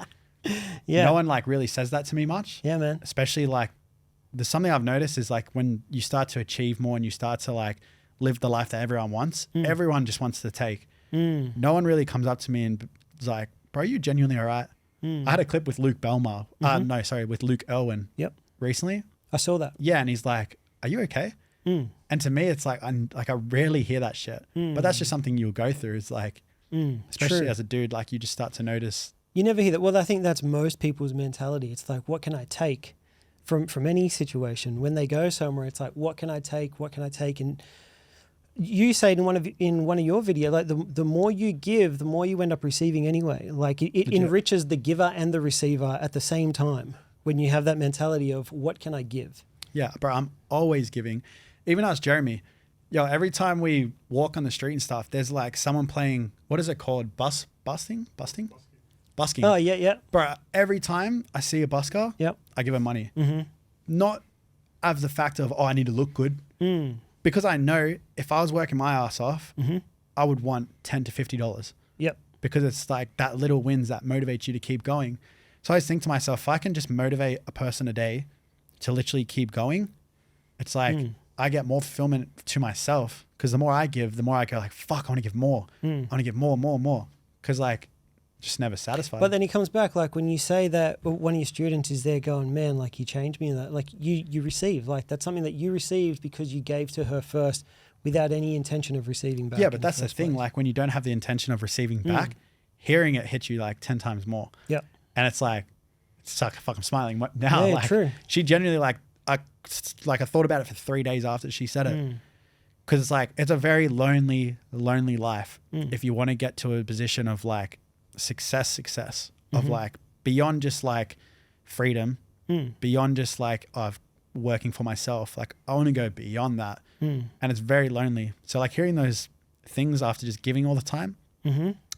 no one like really says that to me much. Yeah, man. Especially like, there's something I've noticed is like when you start to achieve more and you start to like live the life that everyone wants, everyone just wants to take. No one really comes up to me and is like, bro, you genuinely all right? I had a clip with Luke Belmar. With Luke Irwin. Yep. Recently. I saw that. Yeah, and he's like, are you okay? And to me, it's like, I rarely hear that shit. But that's just something you'll go through. It's like, especially as a dude, like you just start to notice. You never hear that. Well, I think that's most people's mentality. It's like, what can I take from any situation? When they go somewhere, it's like, what can I take? What can I take? And you say in one of your videos, like the more you give, the more you end up receiving anyway. Like it enriches the giver and the receiver at the same time when you have that mentality of what can I give? Yeah, bro, I'm always giving. Even ask Jeremy. Yo, every time we walk on the street and stuff, there's like someone playing, what is it called? Busking? Oh, yeah. Bro, every time I see a busker, I give him money. Not of the fact of, I need to look good. Because I know if I was working my ass off, I would want $10 to $50. Yep. Because it's like that little wins that motivates you to keep going. So I always think to myself, if I can just motivate a person a day to literally keep going, it's like I get more fulfillment to myself because the more I give, the more I go like, fuck, I want to give more. I want to give more. Because like, just never satisfied. But then he comes back, like when you say that one of your students is there going, man, like you changed me in that, like you receive, like that's something that you received because you gave to her first without any intention of receiving back. Yeah, but that's the thing, place. Like when you don't have the intention of receiving back, hearing it hits you like 10 times more. Yeah. And it's like fuck, I'm smiling now. Yeah, like true. She genuinely I thought about it for 3 days after she said it. Cause it's like, it's a very lonely life. If you want to get to a position of like, success of like beyond just like freedom, beyond just like of working for myself, like I want to go beyond that, and it's very lonely. So like hearing those things after just giving all the time,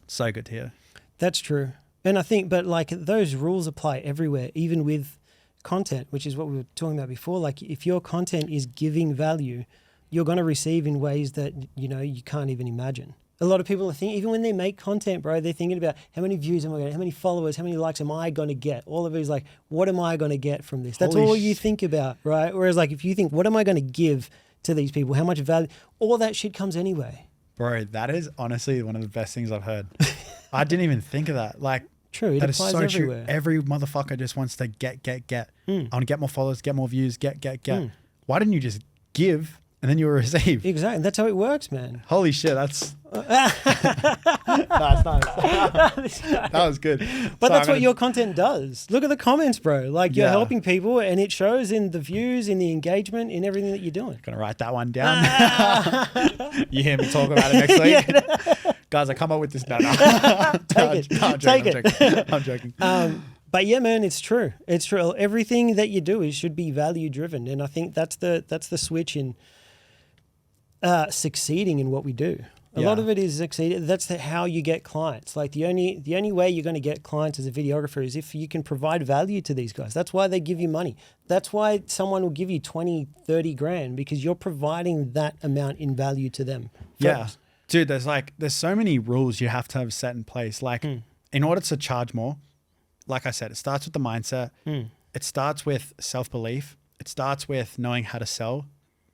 so good to hear. That's true. And I think, but like those rules apply everywhere, even with content, which is what we were talking about before. Like if your content is giving value, you're going to receive in ways that you can't even imagine. A lot of people are thinking, even when they make content, bro, they're thinking about how many views am I going to get, how many followers, how many likes am I going to get? All of it is like, what am I going to get from this? That's all you think about, right? Whereas like if you think, what am I going to give to these people? How much value? All that shit comes anyway. Bro, that is honestly one of the best things I've heard. I didn't even think of that. Like, true, it applies everywhere. True. Every motherfucker just wants to get. I want to get more followers, get more views, get. Why didn't you just give and then you will receive? Exactly. That's how it works, man. Holy shit, that's... No, it's not. That was good. But that's what your content does. Look at the comments, bro. Like you're helping people and it shows in the views, in the engagement, in everything that you're doing. Gonna write that one down. You hear me talk about it next week? Guys, I come up with this now. Take it. I'm joking. But yeah, man, it's true. It's true. Everything that you do should be value driven. And I think that's the switch in succeeding in what we do. A lot of it is succeeding. That's how you get clients. Like the only way you're going to get clients as a videographer is if you can provide value to these guys. That's why they give you money. That's why someone will give you 20, 30 grand because you're providing that amount in value to them. Yeah. Dude, there's so many rules you have to have set in place. Like in order to charge more, like I said, it starts with the mindset. It starts with self-belief. It starts with knowing how to sell,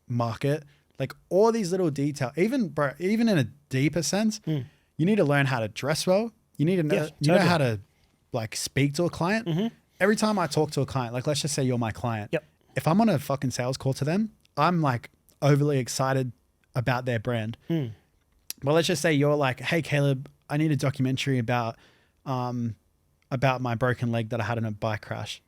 market, like all these little details. Even in a deeper sense, you need to learn how to dress well. You need to know, know how to like speak to a client, every time I talk to a client, like let's just say you're my client. Yep. If I'm on a fucking sales call to them, I'm like overly excited about their brand. Well, let's just say you're like, hey, Caleb, I need a documentary about my broken leg that I had in a bike crash.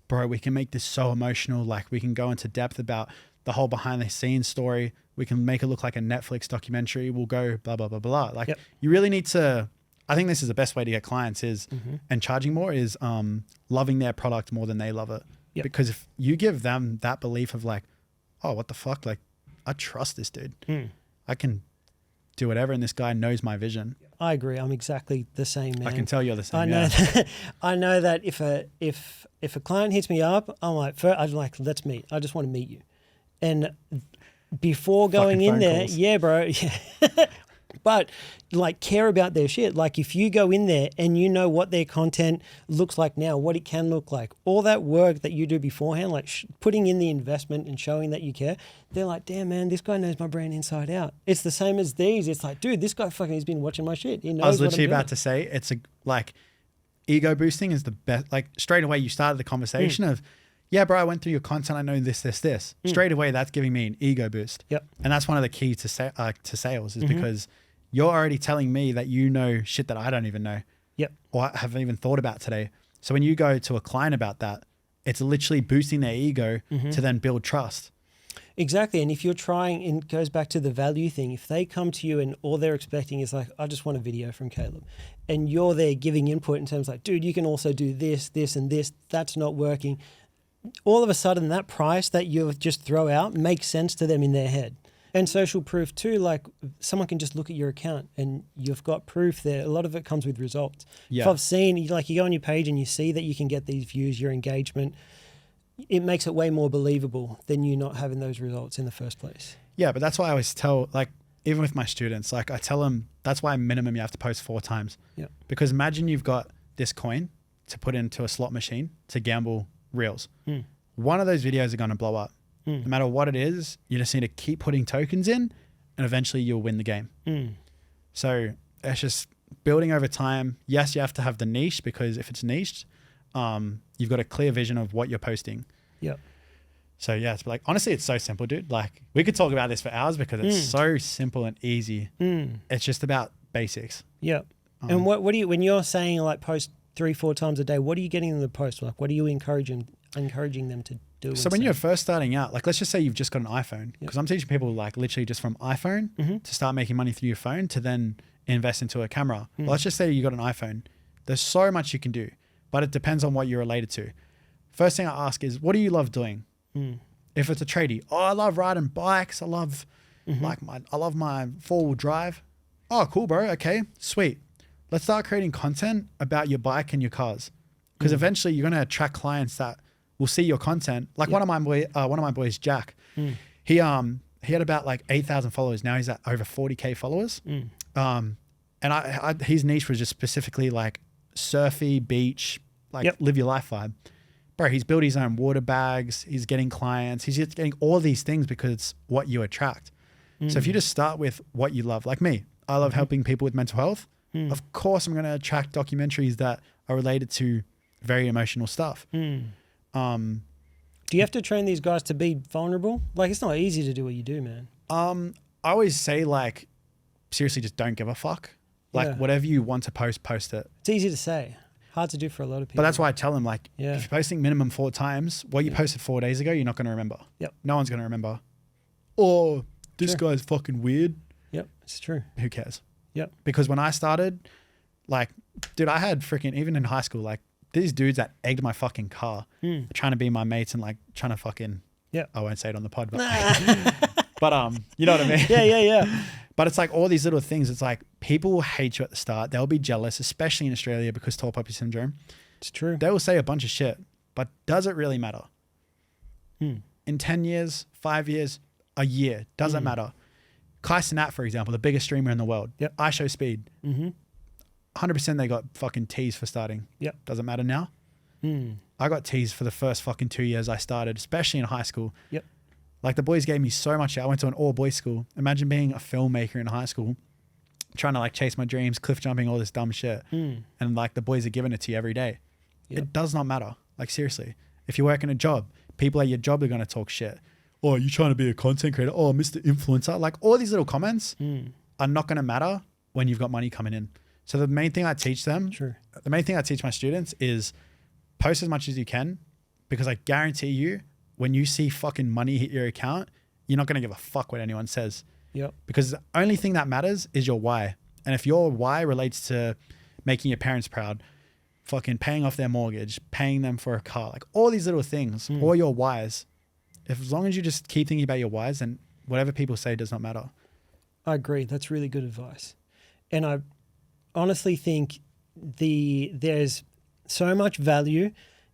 Bro, we can make this so emotional. Like we can go into depth about the whole behind the scenes story. We can make it look like a Netflix documentary. We'll go blah, blah, blah, blah. Like you really need to, I think this is the best way to get clients is, and charging more is loving their product more than they love it. Because if you give them that belief of like, oh, what the fuck? Like I trust this dude. I can do whatever. And this guy knows my vision. I agree. I'm exactly the same, man. I can tell you're the same. I know that, I know that if a client hits me up, I'm like, let's meet. I just want to meet you. And before going in there, yeah, bro. Yeah. But like care about their shit. Like if you go in there and you know what their content looks like now, what it can look like, all that work that you do beforehand, like putting in the investment and showing that you care, they're like, damn, man, this guy knows my brand inside out. It's the same as these. It's like, dude, this guy fucking has been watching my shit. He knows. I was literally about to say, it's like ego boosting is the best. Like straight away you started the conversation of, yeah, bro, I went through your content. I know this. Straight away, that's giving me an ego boost. Yep. And that's one of the keys to sales is because you're already telling me that you know shit that I don't even know. Yep. Or I haven't even thought about today. So when you go to a client about that, it's literally boosting their ego to then build trust. Exactly. And if you're trying, and it goes back to the value thing, if they come to you and all they're expecting is like, I just want a video from Caleb, and you're there giving input in terms like, dude, you can also do this, this, and this, that's not working. All of a sudden that price that you just throw out makes sense to them in their head. And social proof too, like someone can just look at your account and you've got proof there. A lot of it comes with results. Yeah. If I've seen, like you go on your page and you see that you can get these views, your engagement, it makes it way more believable than you not having those results in the first place. Yeah, but that's why I always tell, like even with my students, like I tell them that's why minimum you have to post 4 times. Yeah. Because imagine you've got this coin to put into a slot machine to gamble reels. One of those videos are going to blow up. No matter what it is, you just need to keep putting tokens in and eventually you'll win the game. So it's just building over time. Yes, you have to have the niche because if it's niched, you've got a clear vision of what you're posting. Yeah. So yeah, it's like, honestly, it's so simple, dude. Like we could talk about this for hours because it's so simple and easy. It's just about basics. Yeah. And what do you, when you're saying like post 3-4 times a day, what are you getting them to post? Like, what are you encouraging them to do? So when you're first starting out, like let's just say you've just got an iPhone, because I'm teaching people like literally just from iPhone to start making money through your phone to then invest into a camera. Well, let's just say you got an iPhone. There's so much you can do, but it depends on what you're related to. First thing I ask is, what do you love doing? If it's a tradie, oh, I love riding bikes. I love I love my 4-wheel drive. Oh, cool, bro. Okay, sweet. Let's start creating content about your bike and your cars, because eventually you're going to attract clients that will see your content. Like one of my boys, Jack, he had about like 8,000 followers. Now he's at over 40K followers. And his niche was just specifically like surfy, beach, like live your life vibe. Bro, he's built his own water bags. He's getting clients. He's just getting all these things because it's what you attract. So if you just start with what you love, like me, I love helping people with mental health. Of course, I'm going to attract documentaries that are related to very emotional stuff. Do you have to train these guys to be vulnerable? Like, it's not easy to do what you do, man. I always say, like, seriously, just don't give a fuck. Like, whatever you want to post, post it. It's easy to say. Hard to do for a lot of people. But that's why I tell them, like, if you're posting minimum 4 times, what you posted 4 days ago, you're not going to remember. No one's going to remember. Or this guy's fucking weird. It's true. Who cares? Because when I started, like, dude, I had freaking, even in high school, like, these dudes that egged my fucking car, trying to be my mates and like trying to fucking, I won't say it on the pod, but, but you know what I mean? Yeah. But it's like all these little things. It's like people will hate you at the start. They'll be jealous, especially in Australia because tall poppy syndrome. It's true. They will say a bunch of shit, but does it really matter? In 10 years, 5 years, a year, doesn't matter. Kai Cenat, for example, the biggest streamer in the world. I show speed. 100% they got fucking teased for starting. Doesn't matter now. I got teased for the first fucking 2 years I started, especially in high school. Like the boys gave me so much. I went to an all boys school. Imagine being a filmmaker in high school trying to like chase my dreams, cliff jumping, all this dumb shit. And like the boys are giving it to you every day. It does not matter. Like seriously, if you work in a job, people at your job are going to talk shit. Oh, you trying to be a content creator? Oh, Mr. Influencer. Like all these little comments are not going to matter when you've got money coming in. So the main thing I teach them, the main thing I teach my students is post as much as you can, because I guarantee you when you see fucking money hit your account, you're not going to give a fuck what anyone says. Yep. Because the only thing that matters is your why. And if your why relates to making your parents proud, fucking paying off their mortgage, paying them for a car, like all these little things, all your whys, as long as you just keep thinking about your whys, then whatever people say does not matter. I agree. That's really good advice. And I honestly think there's so much value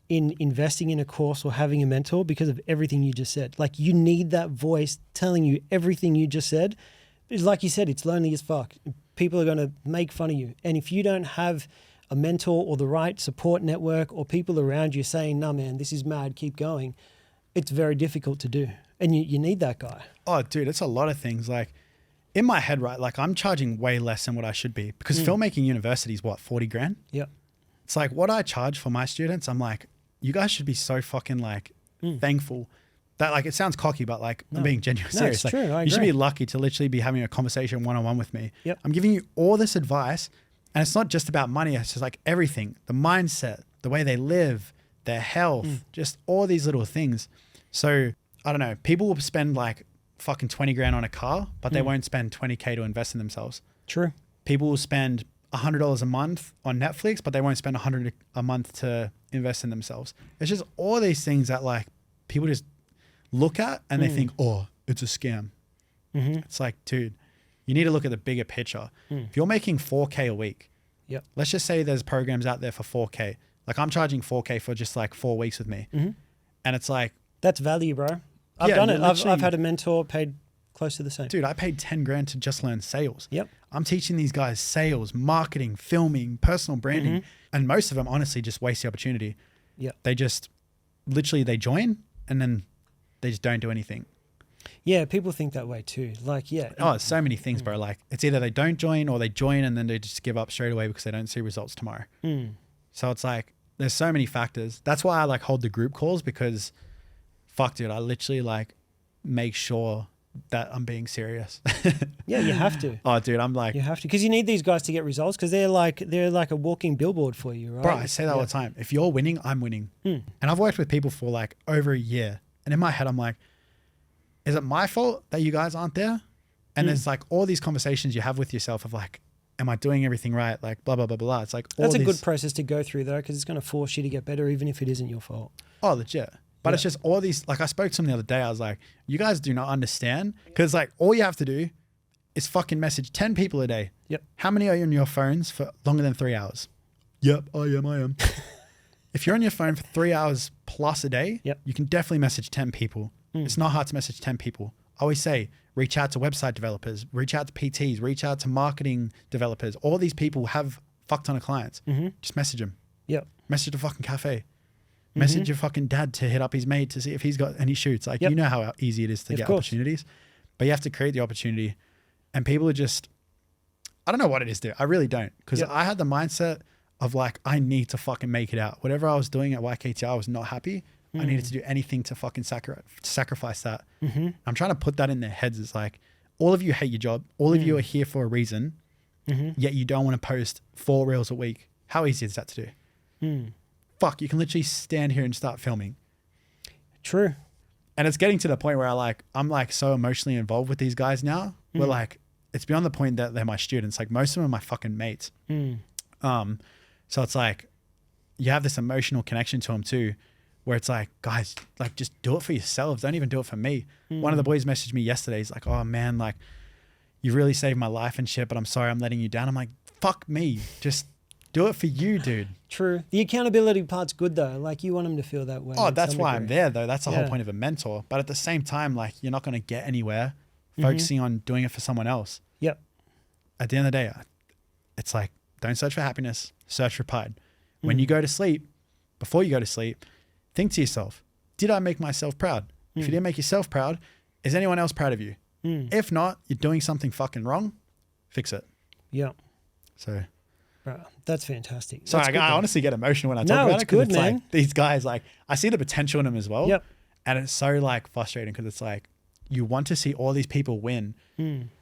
in investing in a course or having a mentor because of everything you just said. Like you need that voice telling you everything you just said. It's like you said, it's lonely as fuck. People are going to make fun of you. And if you don't have a mentor or the right support network or people around you saying, nah, man, this is mad, keep going, it's very difficult to do. And you need that guy. Oh, dude, it's a lot of things. Like in my head, right, like I'm charging way less than what I should be because filmmaking university is what, 40 grand? Yep. It's like what I charge for my students, I'm like, you guys should be so fucking like thankful that like, it sounds cocky, but like I'm being genuine serious. It's true. I agree. You should be lucky to literally be having a conversation one-on-one with me. Yep. I'm giving you all this advice and it's not just about money. It's just like everything, the mindset, the way they live, their health, just all these little things. So I don't know, people will spend like fucking 20 grand on a car, but they won't spend 20K to invest in themselves. True. People will spend $100 a month on Netflix, but they won't spend $100 a month to invest in themselves. It's just all these things that like people just look at and they think, oh, it's a scam. It's like, dude, you need to look at the bigger picture. If you're making 4K a week, let's just say there's programs out there for 4K. Like I'm charging 4K for just like 4 weeks with me. And it's like, that's value, bro. I've done it. I've had a mentor paid close to the same. Dude, I paid 10 grand to just learn sales. Yep. I'm teaching these guys sales, marketing, filming, personal branding. And most of them honestly just waste the opportunity. Yeah. They just literally, they join and then they just don't do anything. Yeah. People think that way too. Like, yeah. Oh, it's so many things, bro. Like it's either they don't join or they join and then they just give up straight away because they don't see results tomorrow. So it's like, there's so many factors. That's why I like hold the group calls because fuck, dude, I literally like make sure that I'm being serious. Yeah, you have to. Oh, dude, I'm like, you have to, because you need these guys to get results because they're like a walking billboard for you, right? Bro, I say that all the time. If you're winning, I'm winning. And I've worked with people for like over a year. And in my head, I'm like, is it my fault that you guys aren't there? And there's like all these conversations you have with yourself of like, am I doing everything right? Like blah, blah, blah, blah. It's like, that's a good process to go through though, because it's going to force you to get better, even if it isn't your fault. Oh, legit. But it's just all these, like I spoke to them the other day. I was like, you guys do not understand. Because like all you have to do is fucking message 10 people a day. Yep. How many are on your phones for longer than 3 hours? Yep, I am. If you're on your phone for 3 hours plus a day, you can definitely message 10 people. It's not hard to message 10 people. I always say, reach out to website developers, reach out to PTs, reach out to marketing developers. All these people have fuck ton of clients. Just message them. Yep. Message a fucking cafe. Message your fucking dad to hit up his mate to see if he's got any shoots. Like, you know how easy it is to get opportunities, but you have to create the opportunity. And people are just, I don't know what it is, dude. I really don't. Because I had the mindset of like, I need to fucking make it out. Whatever I was doing at YKTR, I was not happy. I needed to do anything to fucking sacrifice that. I'm trying to put that in their heads. It's like, all of you hate your job. All of you are here for a reason, yet you don't want to post 4 reels a week. How easy is that to do? Fuck, you can literally stand here and start filming. True. And it's getting to the point where I'm like so emotionally involved with these guys now. We're like, it's beyond the point that they're my students. Like most of them are my fucking mates. So it's like, you have this emotional connection to them too, where it's like, guys, like just do it for yourselves. Don't even do it for me. One of the boys messaged me yesterday. He's like, oh man, like you really saved my life and shit, but I'm sorry I'm letting you down. I'm like, fuck me. Just do it for you, dude. True. The accountability part's good though. Like you want them to feel that way. Oh, that's why I'm there though. That's the whole point of a mentor. But at the same time, like you're not going to get anywhere focusing on doing it for someone else. Yep. At the end of the day, it's like, don't search for happiness, search for pride. When you go to sleep, before you go to sleep, think to yourself, did I make myself proud? If you didn't make yourself proud, is anyone else proud of you? If not, you're doing something fucking wrong, fix it. Yeah. So. Bro, that's fantastic. So I honestly get emotional when I talk about it. Good, it's man. like these guys, like I see the potential in them as well. Yep. And it's so like frustrating because it's like you want to see all these people win.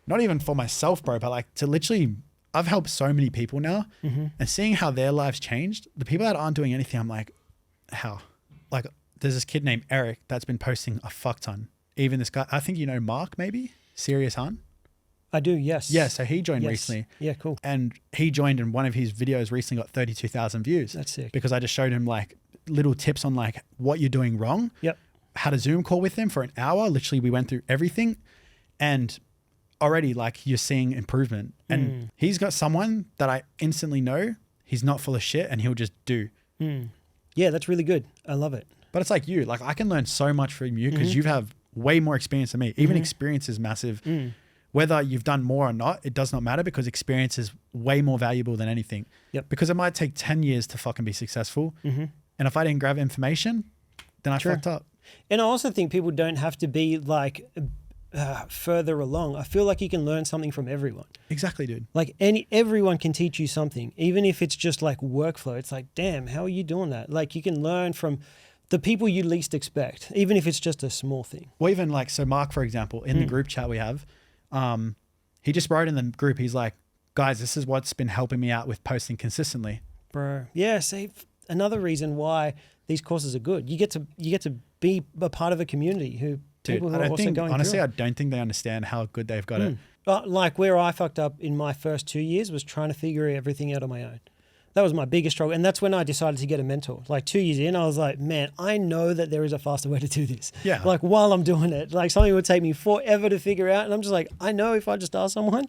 Not even for myself, bro, but like to literally, I've helped so many people now and seeing how their lives changed. The people that aren't doing anything, I'm like, how? Like there's this kid named Eric that's been posting a fuck ton. Even this guy, I think you know Mark maybe? Serious Hun? I do, yes. Yeah, so he joined recently. Yeah, cool. And he joined and one of his videos recently got 32,000 views. That's sick. Because I just showed him like little tips on like what you're doing wrong. Yep. Had a Zoom call with him for an hour. Literally we went through everything and already like you're seeing improvement. And he's got someone that I instantly know he's not full of shit and he'll just do. Yeah, that's really good. I love it. But it's like you, like I can learn so much from you because you have way more experience than me. Even experience is massive. Whether you've done more or not, it does not matter because experience is way more valuable than anything. Yep. Because it might take 10 years to fucking be successful. And if I didn't grab information, then I fucked up. And I also think people don't have to be like further along. I feel like you can learn something from everyone. Exactly, dude. Like everyone can teach you something, even if it's just like workflow. It's like, damn, how are you doing that? Like you can learn from the people you least expect, even if it's just a small thing. Well, even like, so Mark, for example, in the group chat we have, he just wrote in the group, he's like, guys, this is what's been helping me out with posting consistently. Bro. Yeah. See, another reason why these courses are good. You get to be a part of a community who people who are also going honestly, through I don't think they understand how good they've got it. Like where I fucked up in my first 2 years was trying to figure everything out on my own. That was my biggest struggle. And that's when I decided to get a mentor. Like 2 years in, I was like, man, I know that there is a faster way to do this. Yeah. Like while I'm doing it, like something would take me forever to figure out. And I'm just like, I know if I just ask someone,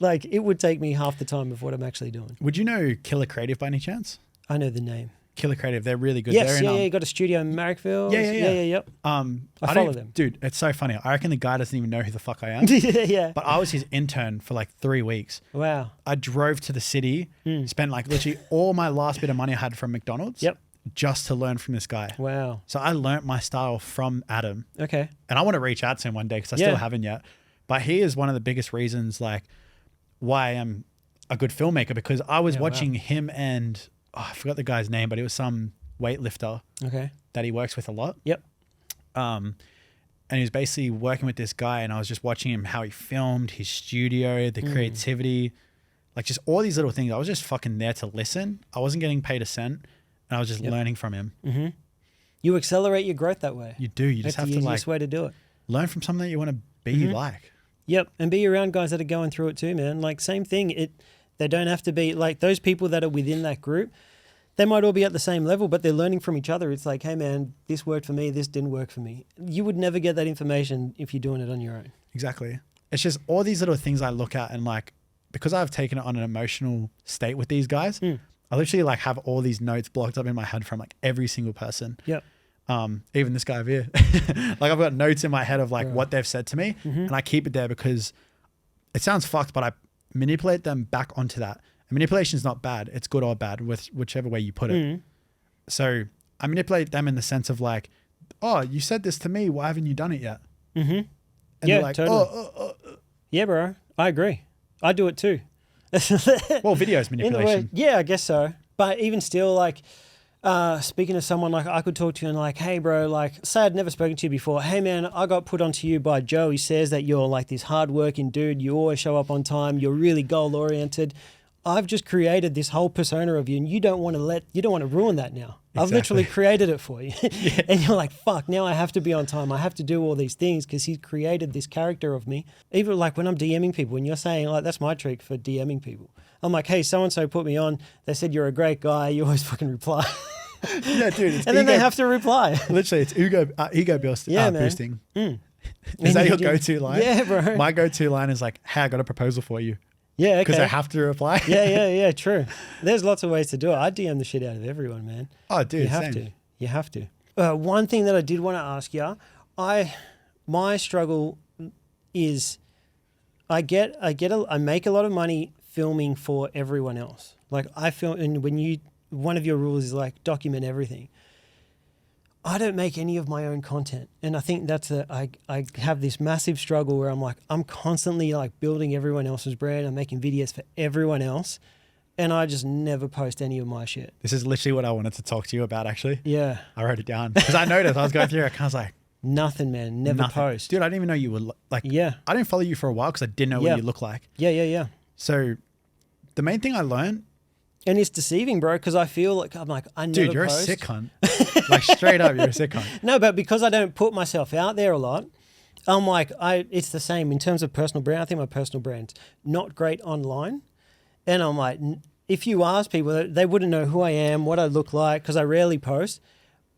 like it would take me half the time of what I'm actually doing. Would you know Killer Creative by any chance? I know the name. Killer Creative, they're really good. Yes, they're you got a studio in Marrickville. Yep. I follow them. Dude, it's so funny. I reckon the guy doesn't even know who the fuck I am. Yeah. But I was his intern for like 3 weeks. Wow. I drove to the city, spent like literally all my last bit of money I had from McDonald's. Yep. Just to learn from this guy. Wow. So I learnt my style from Adam. Okay. And I want to reach out to him one day because I still haven't yet. But he is one of the biggest reasons like why I am a good filmmaker because I was watching him and I forgot the guy's name, but it was some weightlifter that he works with a lot. Yep. And he was basically working with this guy and I was just watching him, how he filmed, his studio, the creativity, like just all these little things. I was just fucking there to listen. I wasn't getting paid a cent and I was just learning from him. You accelerate your growth that way. You do. You just have to like... That's the easiest way to do it. Learn from something that you want to be like. Yep. And be around guys that are going through it too, man. Like same thing. They don't have to be like those people that are within that group. They might all be at the same level, but they're learning from each other. It's like, hey man, this worked for me. This didn't work for me. You would never get that information if you're doing it on your own. Exactly. It's just all these little things I look at and like, because I've taken it on an emotional state with these guys, I literally like have all these notes blocked up in my head from like every single person. Yep. Even this guy over here. Like I've got notes in my head of like what they've said to me and I keep it there because it sounds fucked, but I manipulate them back onto that. And manipulation is not bad. It's good or bad with whichever way you put it. So I manipulate them in the sense of like, oh, you said this to me. Why haven't you done it yet? And yeah, like, totally. Yeah, bro. I agree. I do it too. Well, video is manipulation. Yeah, I guess so. But even still, like, speaking to someone, like I could talk to you and like, hey bro, like say I'd never spoken to you before. Hey man, I got put onto you by Joe. He says that you're like this hardworking dude. You always show up on time. You're really goal oriented. I've just created this whole persona of you and you don't want to ruin that now. Exactly. I've literally created it for you. And you're like, fuck, now I have to be on time. I have to do all these things because he's created this character of me. Even like when I'm DMing people and you're saying like, that's my trick for DMing people. I'm like, hey, so-and-so put me on. They said, you're a great guy. You always fucking reply. Yeah, dude. And then they have to reply. Literally, it's ego boosting. Is that your go-to line? Yeah, bro. My go-to line is like, hey, I got a proposal for you. Yeah, okay. Because I have to reply. Yeah, true. There's lots of ways to do it. I DM the shit out of everyone, man. Oh, dude, You have to. One thing that I did want to ask you, my struggle is I make a lot of money filming for everyone else. Like I film, and one of your rules is like document everything. I don't make any of my own content. And I think I have this massive struggle where I'm like, I'm constantly like building everyone else's brand. I'm making videos for everyone else. And I just never post any of my shit. This is literally what I wanted to talk to you about, actually. Yeah. I wrote it down because I noticed I was going through it. I was like, nothing, man. Never post. Dude, I didn't even know you were like, I didn't follow you for a while because I didn't know what you look like. Yeah. So the main thing I learned. And it's deceiving, bro, because I feel like I never post. Dude, you're a sick cunt. Like straight up, you're a sick cunt. No, but because I don't put myself out there a lot, I'm like, it's the same in terms of personal brand. I think my personal brand's not great online. And I'm like, if you ask people, they wouldn't know who I am, what I look like, because I rarely post.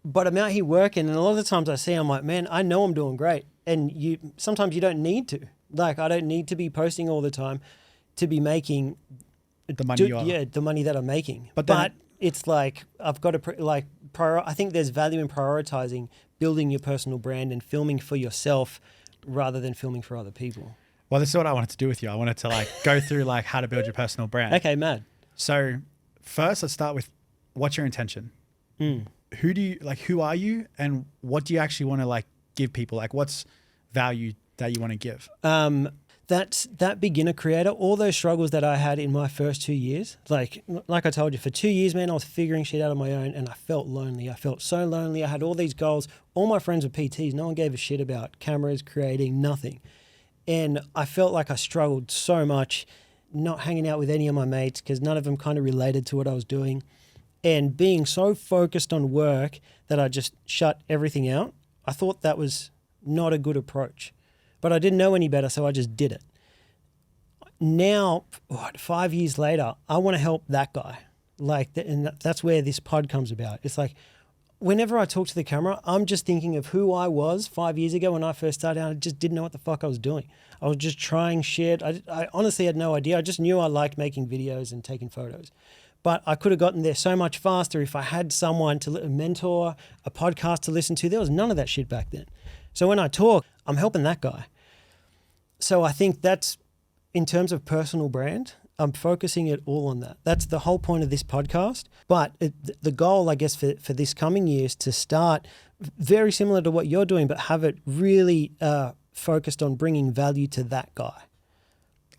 But I'm out here working, and a lot of the times I see, I'm like, man, I know I'm doing great. And sometimes you don't need to. Like, I don't need to be posting all the time to be making the money you are. Yeah, the money that I'm making. But it's like, I've got to, I think there's value in prioritizing building your personal brand and filming for yourself rather than filming for other people. Well, this is what I wanted to do with you. I wanted to like go through like how to build your personal brand. Okay, mad. So first, let's start with what's your intention? Who are you and what do you actually want to like give people? Like what's value that you want to give? That's that beginner creator, all those struggles that I had in my first 2 years. Like I told you, for 2 years, man, I was figuring shit out on my own and I felt lonely. I felt so lonely. I had all these goals. All my friends were PTs. No one gave a shit about cameras, creating, nothing. And I felt like I struggled so much not hanging out with any of my mates because none of them kind of related to what I was doing. And being so focused on work that I just shut everything out. I thought that was not a good approach. But I didn't know any better, so I just did it. Now, 5 years later, I want to help that guy. And that's where this pod comes about. It's like, whenever I talk to the camera, I'm just thinking of who I was 5 years ago when I first started out. I just didn't know what the fuck I was doing. I was just trying shit. I honestly had no idea. I just knew I liked making videos and taking photos. But I could have gotten there so much faster if I had someone a mentor, a podcast to listen to. There was none of that shit back then. So when I talk, I'm helping that guy. So I think that's, in terms of personal brand, I'm focusing it all on that. That's the whole point of this podcast. But the goal, I guess, for this coming year is to start very similar to what you're doing, but have it really focused on bringing value to that guy.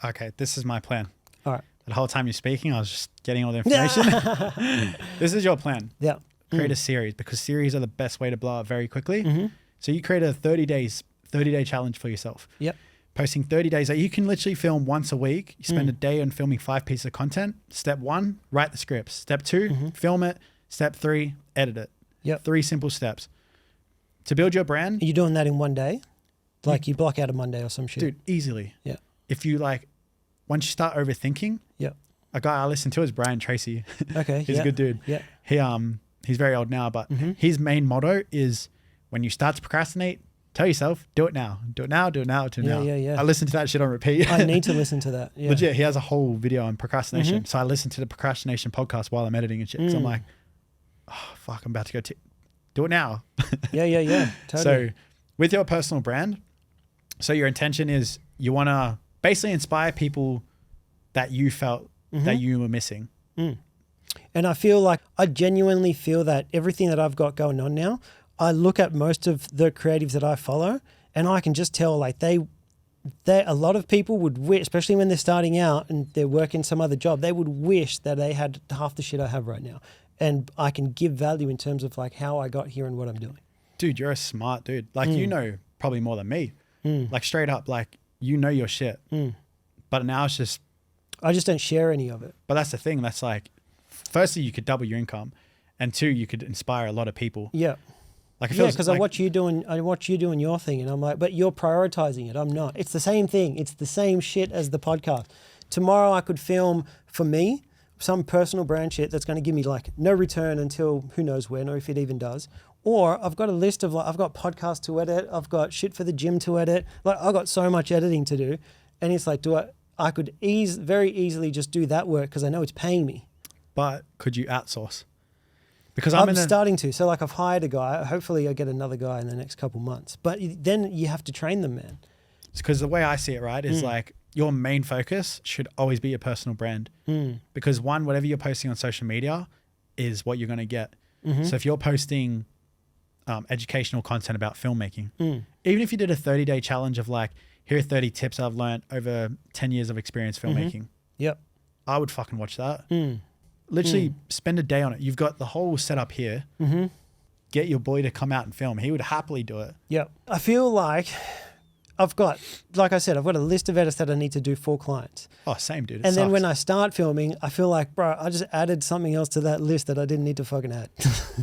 Okay, this is my plan. All right. The whole time you're speaking, I was just getting all the information. This is your plan. Yeah. Create a series because series are the best way to blow up very quickly. So you create a 30-day challenge for yourself. Yep. Posting 30 days. You can literally film once a week. You spend a day on filming 5 pieces of content. Step 1, write the scripts. Step 2, film it. Step 3, edit it. Yep. 3 simple steps. To build your brand. Are you doing that in one day? Like you block out a Monday or some shit? Dude, easily. Yeah. If you once you start overthinking. Yep. A guy I listen to is Brian Tracy. Okay. He's a good dude. Yeah. He's very old now, but his main motto is when you start to procrastinate, tell yourself, do it now. Do it now, do it now, do it now. Yeah. I listen to that shit on repeat. I need to listen to that. Yeah. Legit, he has a whole video on procrastination. So I listen to the procrastination podcast while I'm editing and shit. So I'm like, oh, fuck, I'm about to go do it now. Yeah. Totally. So with your personal brand, so your intention is you want to basically inspire people that you felt that you were missing. And I feel like I genuinely feel that everything that I've got going on now, I look at most of the creatives that I follow and I can just tell like a lot of people would wish, especially when they're starting out and they're working some other job, they would wish that they had half the shit I have right now. And I can give value in terms of like how I got here and what I'm doing. Dude, you're a smart dude. Like you know probably more than me. Like straight up, like you know your shit. But now it's just... I just don't share any of it. But that's the thing. That's like, firstly, you could double your income. And 2, you could inspire a lot of people. Yeah. Like because I watch you doing your thing and I'm like, but you're prioritizing it. I'm not. It's the same thing. It's the same shit as the podcast. Tomorrow I could film for me some personal brand shit that's going to give me like no return until who knows when or if it even does. Or I've got a list of I've got podcasts to edit. I've got shit for the gym to edit. Like I've got so much editing to do. And it's like, I could very easily just do that work because I know it's paying me. But could you outsource? Because I'm starting to. So like I've hired a guy. Hopefully I get another guy in the next couple months. But then you have to train them, man. It's because the way I see it, right, is like your main focus should always be your personal brand. Because whatever you're posting on social media is what you're going to get. So if you're posting educational content about filmmaking. Even if you did a 30-day challenge of like, here are 30 tips I've learned over 10 years of experience filmmaking. Yep. I would fucking watch that. Literally spend a day on it. You've got the whole setup here. Get your boy to come out and film. He would happily do it. Yep. I feel like I've got, like I said, I've got a list of edits that I need to do for clients. Oh, same, dude. And then when I start filming, I feel like, bro, I just added something else to that list that I didn't need to fucking add.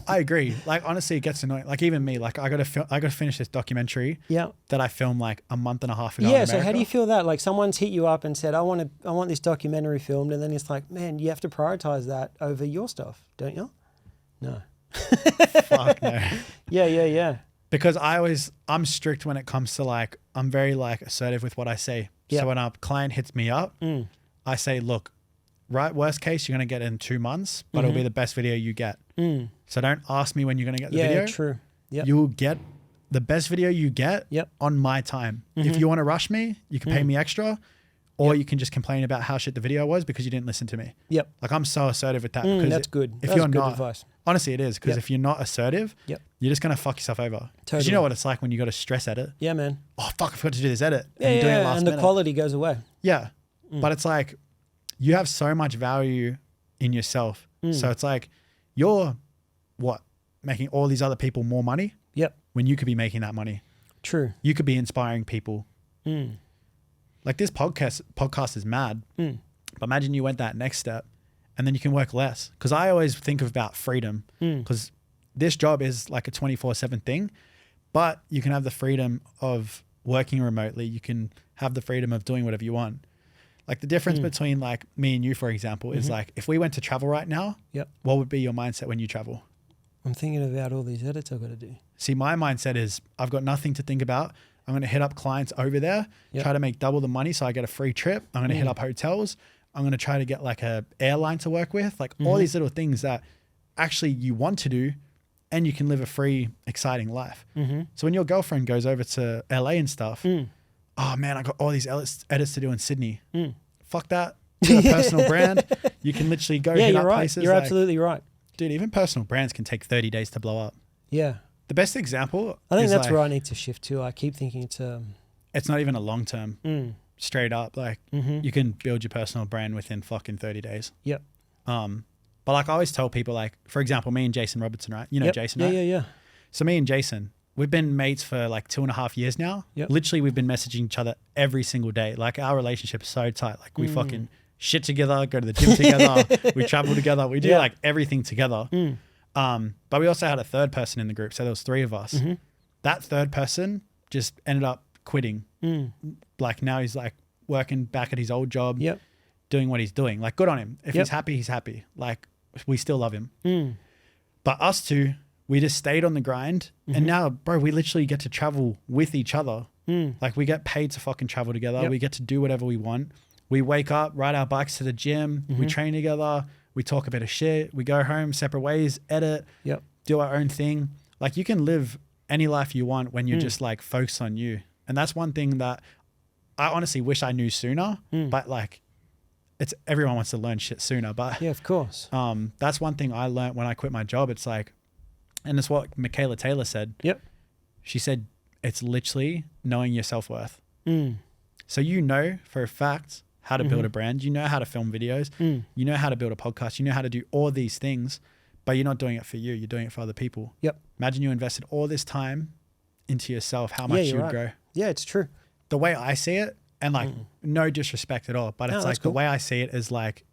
I agree. Like, honestly, it gets annoying. Like, even me, like, I got to finish this documentary that I filmed like a month and a half ago. Yeah. So how do you feel that? Like, someone's hit you up and said, I want this documentary filmed. And then it's like, man, you have to prioritize that over your stuff, don't you? No. Fuck no. Yeah. Because I'm strict when it comes to like, I'm very like assertive with what I say. So when a client hits me up, I say, look, right, worst case, you're going to get it in 2 months, but it'll be the best video you get. So don't ask me when you're going to get the video. Yeah, true. Yep. You'll get the best video you get on my time. If you want to rush me, you can pay me extra, or you can just complain about how shit the video was because you didn't listen to me. Yep. Like, I'm so assertive with that. Because that's good. If that's you're good not, advice. Honestly, it is. Because if you're not assertive, you're just going to fuck yourself over. Because you know what it's like when you got to stress edit. Yeah, man. Oh, fuck, I forgot to do this edit. Yeah, and you're doing it last and minute. the quality goes away. Yeah. But it's like, you have so much value in yourself. So it's like, you're making all these other people more money? Yep. When you could be making that money. True. You could be inspiring people. Like, this podcast is mad. But imagine you went that next step and then you can work less. Because I always think about freedom, because this job is like a 24/7 thing, but you can have the freedom of working remotely. You can have the freedom of doing whatever you want. Like, the difference between like me and you, for example, is like, if we went to travel right now, what would be your mindset when you travel? I'm thinking about all these edits I've got to do. See, my mindset is I've got nothing to think about. I'm going to hit up clients over there, try to make double the money so I get a free trip. I'm going to hit up hotels. I'm going to try to get like a airline to work with, like all these little things that actually you want to do, and you can live a free, exciting life. So when your girlfriend goes over to LA and stuff, oh man, I got all these edits to do in Sydney. Fuck that. Get a personal brand. You can literally go hit up places. You're absolutely right. Dude, even personal brands can take 30 days to blow up. Yeah. The best example, I think that's where I need to shift to. I keep thinking it's not even a long term. Straight up, like you can build your personal brand within fucking 30 days. Yep. But like, I always tell people, like, for example, me and Jason Robertson, right? You know Jason, right? Yeah. So me and Jason, we've been mates for like 2.5 years now. Yep. Literally, we've been messaging each other every single day. Like, our relationship is so tight. Like, we fucking shit together, go to the gym together, we travel together, we do like everything together. But we also had a third person in the group, so there was 3 of us. That third person just ended up quitting. Like, now he's like working back at his old job, doing what he's doing. Like, good on him. If he's happy, he's happy. Like, we still love him. But us two, we just stayed on the grind. And now, bro, we literally get to travel with each other. Like, we get paid to fucking travel together. We get to do whatever we want. We wake up, ride our bikes to the gym. We train together. We talk a bit of shit. We go home separate ways, edit, do our own thing. Like, you can live any life you want when you're just like focused on you. And that's one thing that I honestly wish I knew sooner, but like, everyone wants to learn shit sooner. But yeah, of course. That's one thing I learned when I quit my job. It's like, and it's what Michaela Taylor said. She said, it's literally knowing your self-worth. So you know for a fact how to build a brand, you know how to film videos, you know how to build a podcast, you know how to do all these things, but you're not doing it for you, you're doing it for other people. Imagine you invested all this time into yourself, how much you would grow. Yeah, it's true. The way I see it, and like no disrespect at all, but it's like cool. The way I see it is like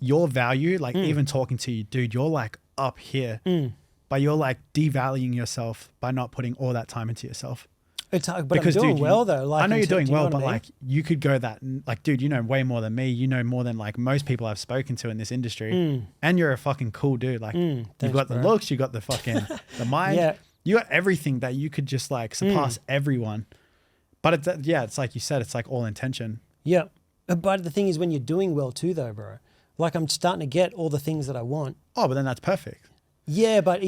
your value, like even talking to you, dude, you're like up here, but you're like devaluing yourself by not putting all that time into yourself. It's hard, but because, I'm doing well though. Like, I know you're doing well, but like you could go that, like, dude, you know way more than me. You know more than like most people I've spoken to in this industry, and you're a fucking cool dude. Like, you've got the looks, you got the fucking the mind, you got everything that you could just like surpass everyone. But it's like you said, it's like all intention. Yeah, but the thing is, when you're doing well too, though, bro, like I'm starting to get all the things that I want. Oh, but then that's perfect. Yeah, but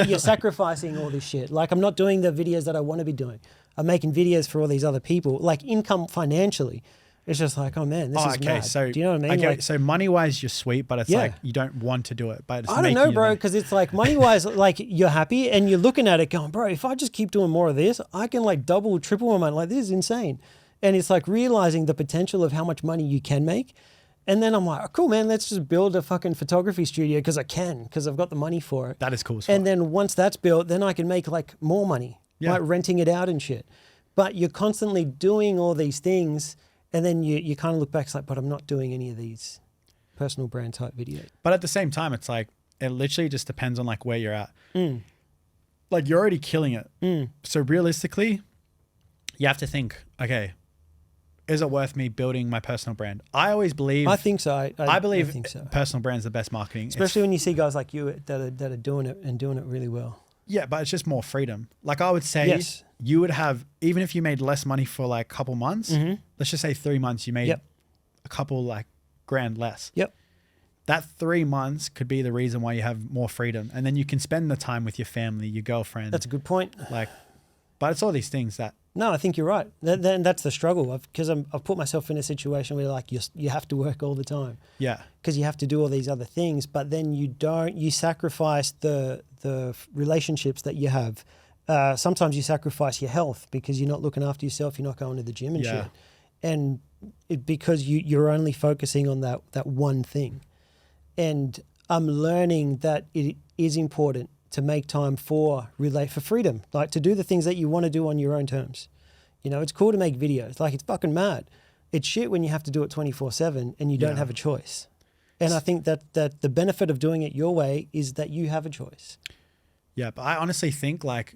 you're sacrificing all this shit. Like, I'm not doing the videos that I want to be doing. I'm making videos for all these other people, like income financially. It's just like, oh man, this is mad. So do you know what I mean? Okay, like, so money-wise, you're sweet, but it's Yeah. like you don't want to do it. But it's I don't making know, you bro, there. because it's like money-wise, like you're happy and you're looking at it going, bro, if I just keep doing more of this, I can like double, triple my money. Like this is insane. And it's like realizing the potential of how much money you can make. And then I'm like, oh, cool, man, let's just build a fucking photography studio because I've got the money for it. That is cool. And then once that's built, then I can make like more money, like renting it out and shit. But you're constantly doing all these things, and then you kind of look back, it's like, but I'm not doing any of these personal brand type videos. But at the same time, it's like, it literally just depends on like where you're at. Like you're already killing it. So realistically, you have to think, okay, is it worth me building my personal brand? I always believe. I think so. I believe think so. personal brand is the best marketing. Especially when you see guys like you that are doing it and doing it really well. Yeah, but it's just more freedom. Like I would say, you would have, even if you made less money for like a couple months, let's just say 3 months, you made a couple like grand less. That 3 months could be the reason why you have more freedom. And then you can spend the time with your family, your girlfriend. That's a good point. Like, but it's all these things that. No, I think you're right. Then that's the struggle because I've put myself in a situation where like you have to work all the time. Yeah. Because you have to do all these other things, but then you sacrifice the relationships that you have. Sometimes you sacrifice your health because you're not looking after yourself. You're not going to the gym and shit. And because you're only focusing on that one thing. And I'm learning that it is important to make time for freedom, like to do the things that you want to do on your own terms. You know, it's cool to make videos. Like it's fucking mad. It's shit when you have to do it 24/7 and you don't have a choice. And I think that the benefit of doing it your way is that you have a choice. Yeah, but I honestly think like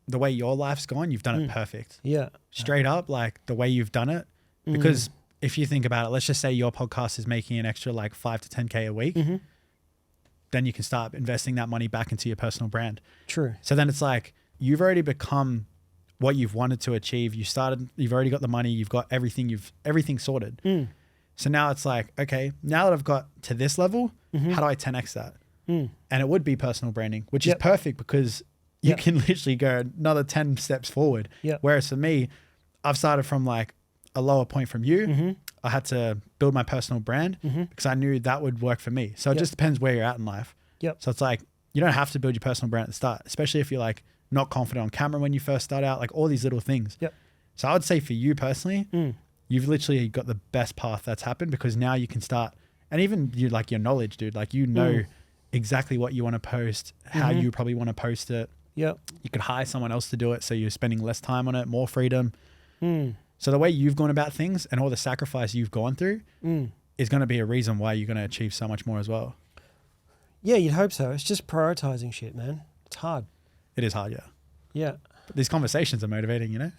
the way your life's gone, you've done it perfect. Yeah. Straight up, like the way you've done it. Because if you think about it, let's just say your podcast is making an extra like 5 to 10K a week. Then you can start investing that money back into your personal brand. True. So then it's like, you've already become what you've wanted to achieve. You've already got the money, you've got everything sorted. So now it's like, okay, now that I've got to this level, how do I 10X that? And it would be personal branding, which is perfect because you can literally go another 10 steps forward. Whereas for me, I've started from like a lower point from you. I had to build my personal brand because I knew that would work for me. So it just depends where you're at in life. So it's like, you don't have to build your personal brand at the start, especially if you're like not confident on camera when you first start out, like all these little things. So I would say for you personally, you've literally got the best path that's happened because now you can start, and even you like your knowledge, dude, like you know exactly what you want to post, how you probably want to post it. You could hire someone else to do it. So you're spending less time on it, more freedom. So the way you've gone about things and all the sacrifice you've gone through is going to be a reason why you're going to achieve so much more as well. Yeah, you'd hope so. It's just prioritizing shit, man. It's hard. It is hard, Yeah. But these conversations are motivating, you know?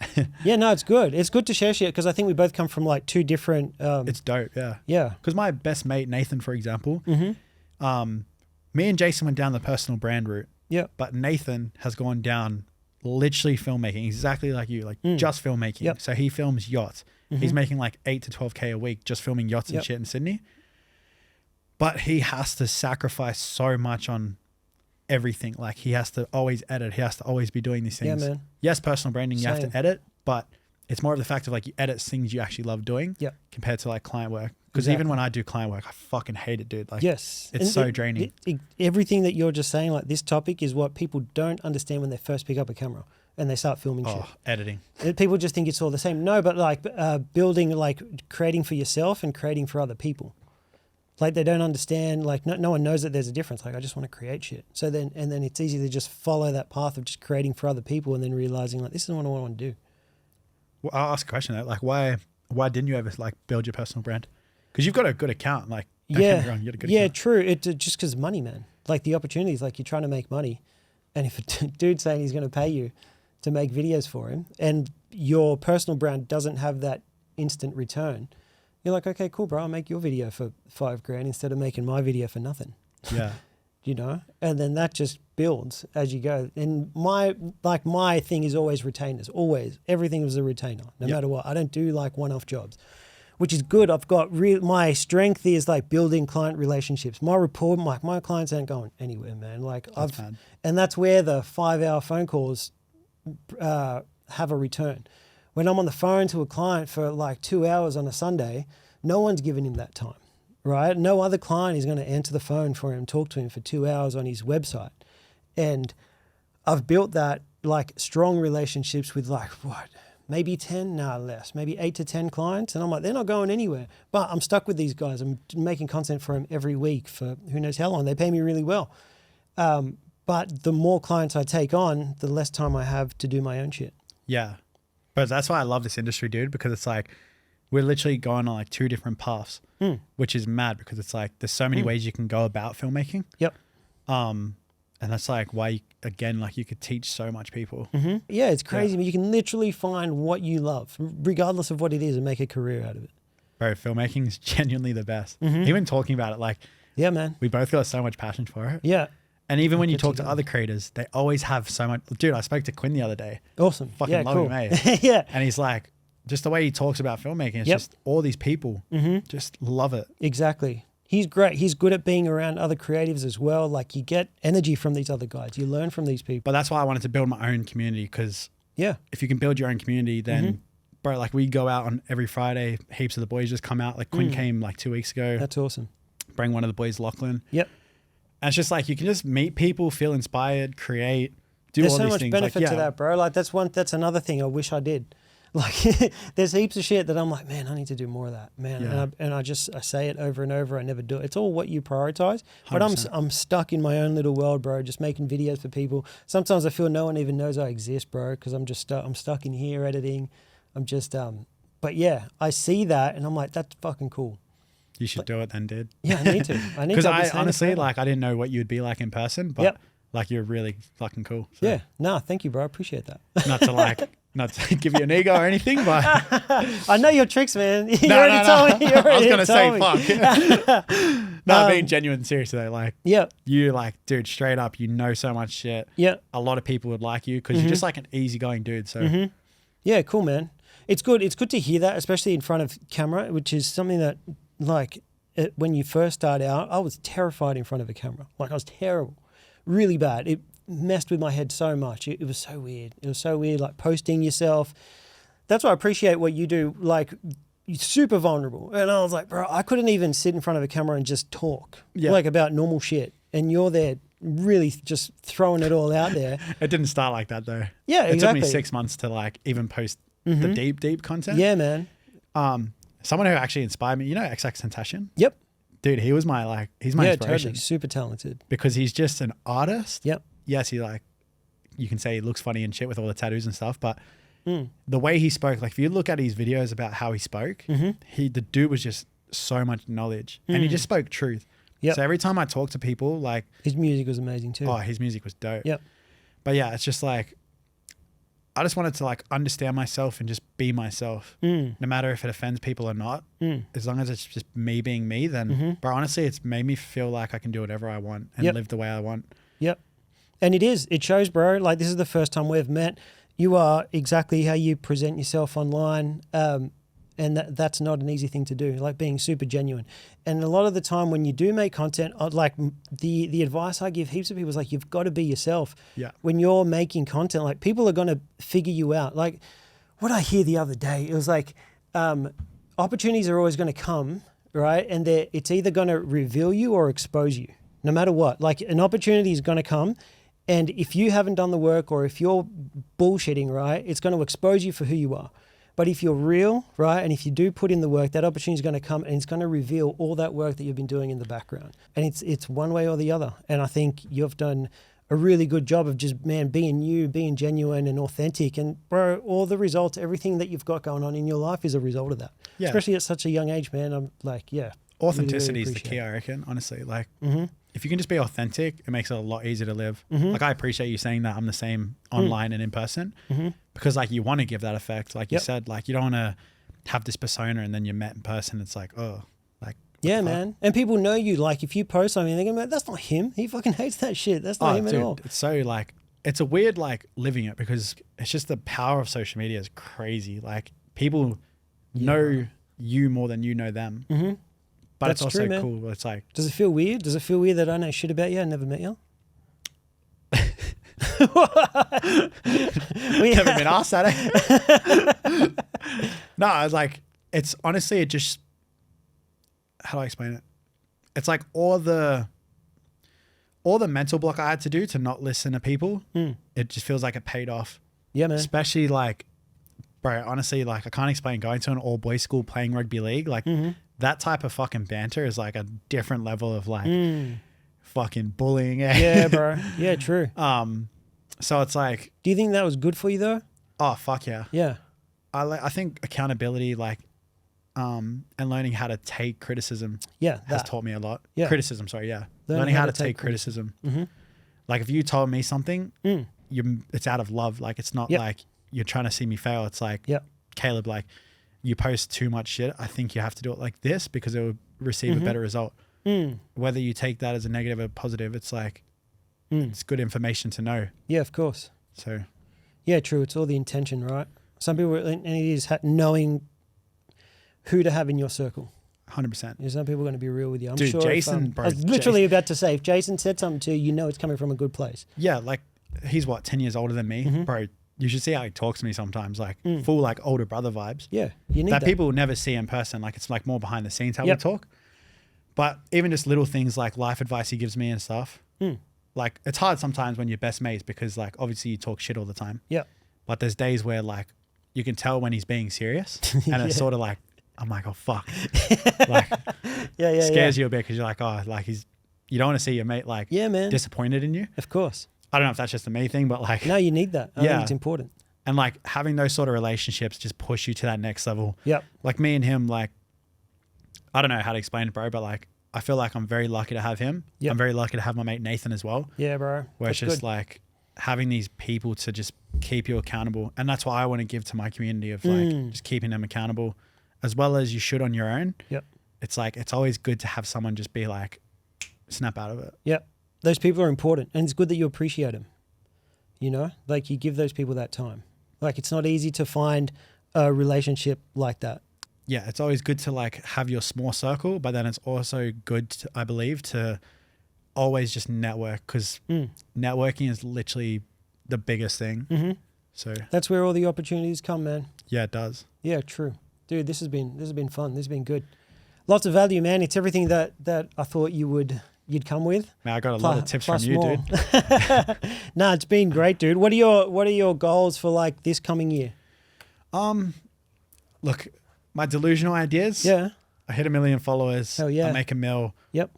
Yeah, no, it's good. It's good to share shit because I think we both come from like two different... it's dope, yeah. Yeah. Because my best mate, Nathan, for example, me and Jason went down the personal brand route. But Nathan has gone down literally filmmaking, exactly like you, like just filmmaking. So he films yachts. He's making like 8 to 12K a week just filming yachts and shit in Sydney. But he has to sacrifice so much on everything. Like he has to always edit. He has to always be doing these things. Yeah, man. Yes, personal branding, you have to edit, but it's more of the fact of like you edit things you actually love doing compared to like client work. Because even when I do client work, I fucking hate it, dude. Like, it's so draining. Everything that you're just saying, like this topic is what people don't understand when they first pick up a camera and they start filming shit. Editing. People just think it's all the same. No, but like building, like creating for yourself and creating for other people. Like they don't understand, like no one knows that there's a difference. Like I just want to create shit. So then it's easy to just follow that path of just creating for other people and then realizing like, this is what I want to do. Well, I'll ask a question though. Like why didn't you ever like build your personal brand? Because you've got a good account, like don't get me wrong, you got a good account. True. It just because money, man. Like the opportunities, like you're trying to make money, and if a dude's saying he's going to pay you to make videos for him, and your personal brand doesn't have that instant return, you're like, okay, cool, bro. I'll make your video for $5,000 instead of making my video for nothing. Yeah. You know, and then that just builds as you go. And my thing is always retainers. Always, everything was a retainer, no matter what. I don't do like one-off jobs, which is good. I've got my strength is like building client relationships. My rapport, my clients aren't going anywhere, man. Like and that's where the 5-hour phone calls have a return. When I'm on the phone to a client for like 2 hours on a Sunday, no one's giving him that time, right? No other client is going to answer the phone for him, talk to him for 2 hours on his website. And I've built that like strong relationships with like, what, maybe 10, no less, maybe 8 to 10 clients. And I'm like, they're not going anywhere, but I'm stuck with these guys. I'm making content for them every week for who knows how long. They pay me really well. But the more clients I take on, the less time I have to do my own shit. Yeah. But that's why I love this industry, dude, because it's like, we're literally going on like 2 different paths, which is mad because it's like, there's so many ways you can go about filmmaking. Yep. And that's like why, again, like you could teach so much people. Yeah, it's crazy. But you can literally find what you love, regardless of what it is, and make a career out of it. Bro, filmmaking is genuinely the best. Even talking about it, like, yeah, man, we both got so much passion for it. Yeah. And even when you talk to other creators, they always have so much. Dude, I spoke to Quinn the other day. Awesome. Fucking love cool. him, mate. Yeah. And he's like, just the way he talks about filmmaking, it's just all these people just love it. Exactly. He's great. He's good at being around other creatives as well. Like you get energy from these other guys. You learn from these people. But that's why I wanted to build my own community because if you can build your own community, then bro, like we go out on every Friday, heaps of the boys just come out. Like Quinn came like 2 weeks ago. That's awesome. Bring one of the boys, Lachlan. Yep. And it's just like, you can just meet people, feel inspired, create, do all these things. There's so much benefit to that, bro. Like that's another thing I wish I did. Like there's heaps of shit that I'm like, man, I need to do more of that, man. And I say it over and over. I never do it. It's all what you prioritize. 100%. But I'm stuck in my own little world, bro. Just making videos for people. Sometimes I feel no one even knows I exist, bro, because I'm just I'm stuck in here editing. I'm just But yeah, I see that and I'm like, that's fucking cool. You should do it then, dude. Yeah, I need to. Because I honestly, like, I didn't know what you'd be like in person, but like, you're really fucking cool. So. Yeah. No, thank you, bro. I appreciate that. Not to give you an ego or anything, but I know your tricks, man. You already told me. I was gonna say fuck. No, being genuine, seriously though, like, you like, dude, straight up, you know so much shit. Yeah, a lot of people would like you because you're just like an easygoing dude. So yeah, cool, man. It's good. It's good to hear that, especially in front of camera, which is something that, like, when you first start out, I was terrified in front of a camera. Like, I was terrible, really bad. It messed with my head so much. It was so weird. It was so weird, like posting yourself. That's why I appreciate what you do. Like, you're super vulnerable. And I was like, bro, I couldn't even sit in front of a camera and just talk like about normal shit. And you're there really just throwing it all out there. It didn't start like that though. Yeah, exactly. It took me 6 months to like even post the deep content. Yeah, man. Someone who actually inspired me, you know, XXXTentacion? Yep. Dude, he's my inspiration. Totally. Super talented. Because he's just an artist. Yep. Yes, he like, you can say he looks funny and shit with all the tattoos and stuff, but the way he spoke, like if you look at his videos about how he spoke, the dude was just so much knowledge and he just spoke truth. Yep. So every time I talk to people, like, his music was amazing too. Oh, his music was dope. Yep. But yeah, it's just like, I just wanted to like understand myself and just be myself, no matter if it offends people or not. As long as it's just me being me, then, bro, honestly, it's made me feel like I can do whatever I want and live the way I want. Yep. And it shows, bro. Like, this is the first time we've met. You are exactly how you present yourself online. And that's not an easy thing to do, like being super genuine. And a lot of the time when you do make content, like the advice I give heaps of people is like, you've got to be yourself. Yeah. When you're making content, like people are going to figure you out. Like what I hear the other day, it was like, opportunities are always going to come, right? And it's either going to reveal you or expose you, no matter what. Like an opportunity is going to come. And if you haven't done the work or if you're bullshitting, right, it's going to expose you for who you are. But if you're real, right, and if you do put in the work, that opportunity is going to come and it's going to reveal all that work that you've been doing in the background. And it's one way or the other. And I think you've done a really good job of just, man, being you, being genuine and authentic. And bro, all the results, everything that you've got going on in your life is a result of that. Yeah. Especially at such a young age, man. I'm like, yeah. Authenticity is the key, I reckon, honestly. Like, if you can just be authentic, it makes it a lot easier to live. Like, I appreciate you saying that I'm the same online and in person because, like, you want to give that effect. Like you said, like, you don't want to have this persona and then you're met in person. It's like, oh, like, yeah, man. And people know you. Like, if you post something, they're going to be like, that's not him. He fucking hates that shit. That's not him at all. It's so, like, it's a weird, like, living it because it's just the power of social media is crazy. Like, people know you more than you know them. But that's it's also true, cool. It's like, does it feel weird? Does it feel weird that I know shit about you? I never met you. Never been asked that. No, I was like, it's honestly, it just, how do I explain it? It's like all the mental block I had to do to not listen to people. It just feels like it paid off. Yeah, man. Especially like, bro, honestly, like I can't explain going to an all boys school playing rugby league. Like that type of fucking banter is like a different level of like fucking bullying. Yeah, bro. Yeah, true. So it's like, do you think that was good for you though? Oh, fuck yeah. Yeah. I think accountability, like, and learning how to take criticism has taught me a lot. Yeah. Criticism, sorry, yeah. Learning how to take criticism. Like if you told me something, it's out of love. Like it's not like you're trying to see me fail. It's like, Caleb, like you post too much shit. I think you have to do it like this because it will receive a better result. Whether you take that as a negative or positive, it's like, it's good information to know. Yeah, of course. So. Yeah, true. It's all the intention, right? Some people, and it is knowing who to have in your circle. 100%. Yeah, some people are going to be real with you. I'm Dude, sure. Jason, bro. I was literally about to say, if Jason said something to you, you know it's coming from a good place. Yeah, like he's what, 10 years older than me? Bro, you should see how he talks to me sometimes, like full like older brother vibes. Yeah, you need that. People never see in person. Like it's like more behind the scenes how we talk. But even just little things like life advice he gives me and stuff. Like it's hard sometimes when you're best mates because like obviously you talk shit all the time. Yeah. But there's days where like you can tell when he's being serious and it's sort of like, I'm like, oh fuck. Like scares you a bit because you're like, oh, like you don't want to see your mate like disappointed in you. Of course. I don't know if that's just a me thing, but like. No, you need that. I think it's important. And like having those sort of relationships just push you to that next level. Yeah. Like me and him, like, I don't know how to explain it, bro, but like, I feel like I'm very lucky to have him. Yep. I'm very lucky to have my mate Nathan as well. Yeah, bro. Where it's just like having these people to just keep you accountable. And that's what I want to give to my community of like just keeping them accountable as well as you should on your own. Yep. It's like, it's always good to have someone just be like, snap out of it. Yep. Those people are important and it's good that you appreciate them. You know, like you give those people that time. Like it's not easy to find a relationship like that. Yeah, it's always good to like have your small circle, but then it's also good, to, I believe, to always just network because networking is literally the biggest thing. So that's where all the opportunities come, man. Yeah, it does. Yeah, true. Dude, this has been fun. This has been good. Lots of value, man. It's everything that I thought you'd come with. Man, I got a lot of tips from you, dude. Nah, it's been great, dude. What are your goals for like this coming year? Look, my delusional ideas. Yeah. I hit 1 million followers. Hell yeah. I make $1 million. Yep.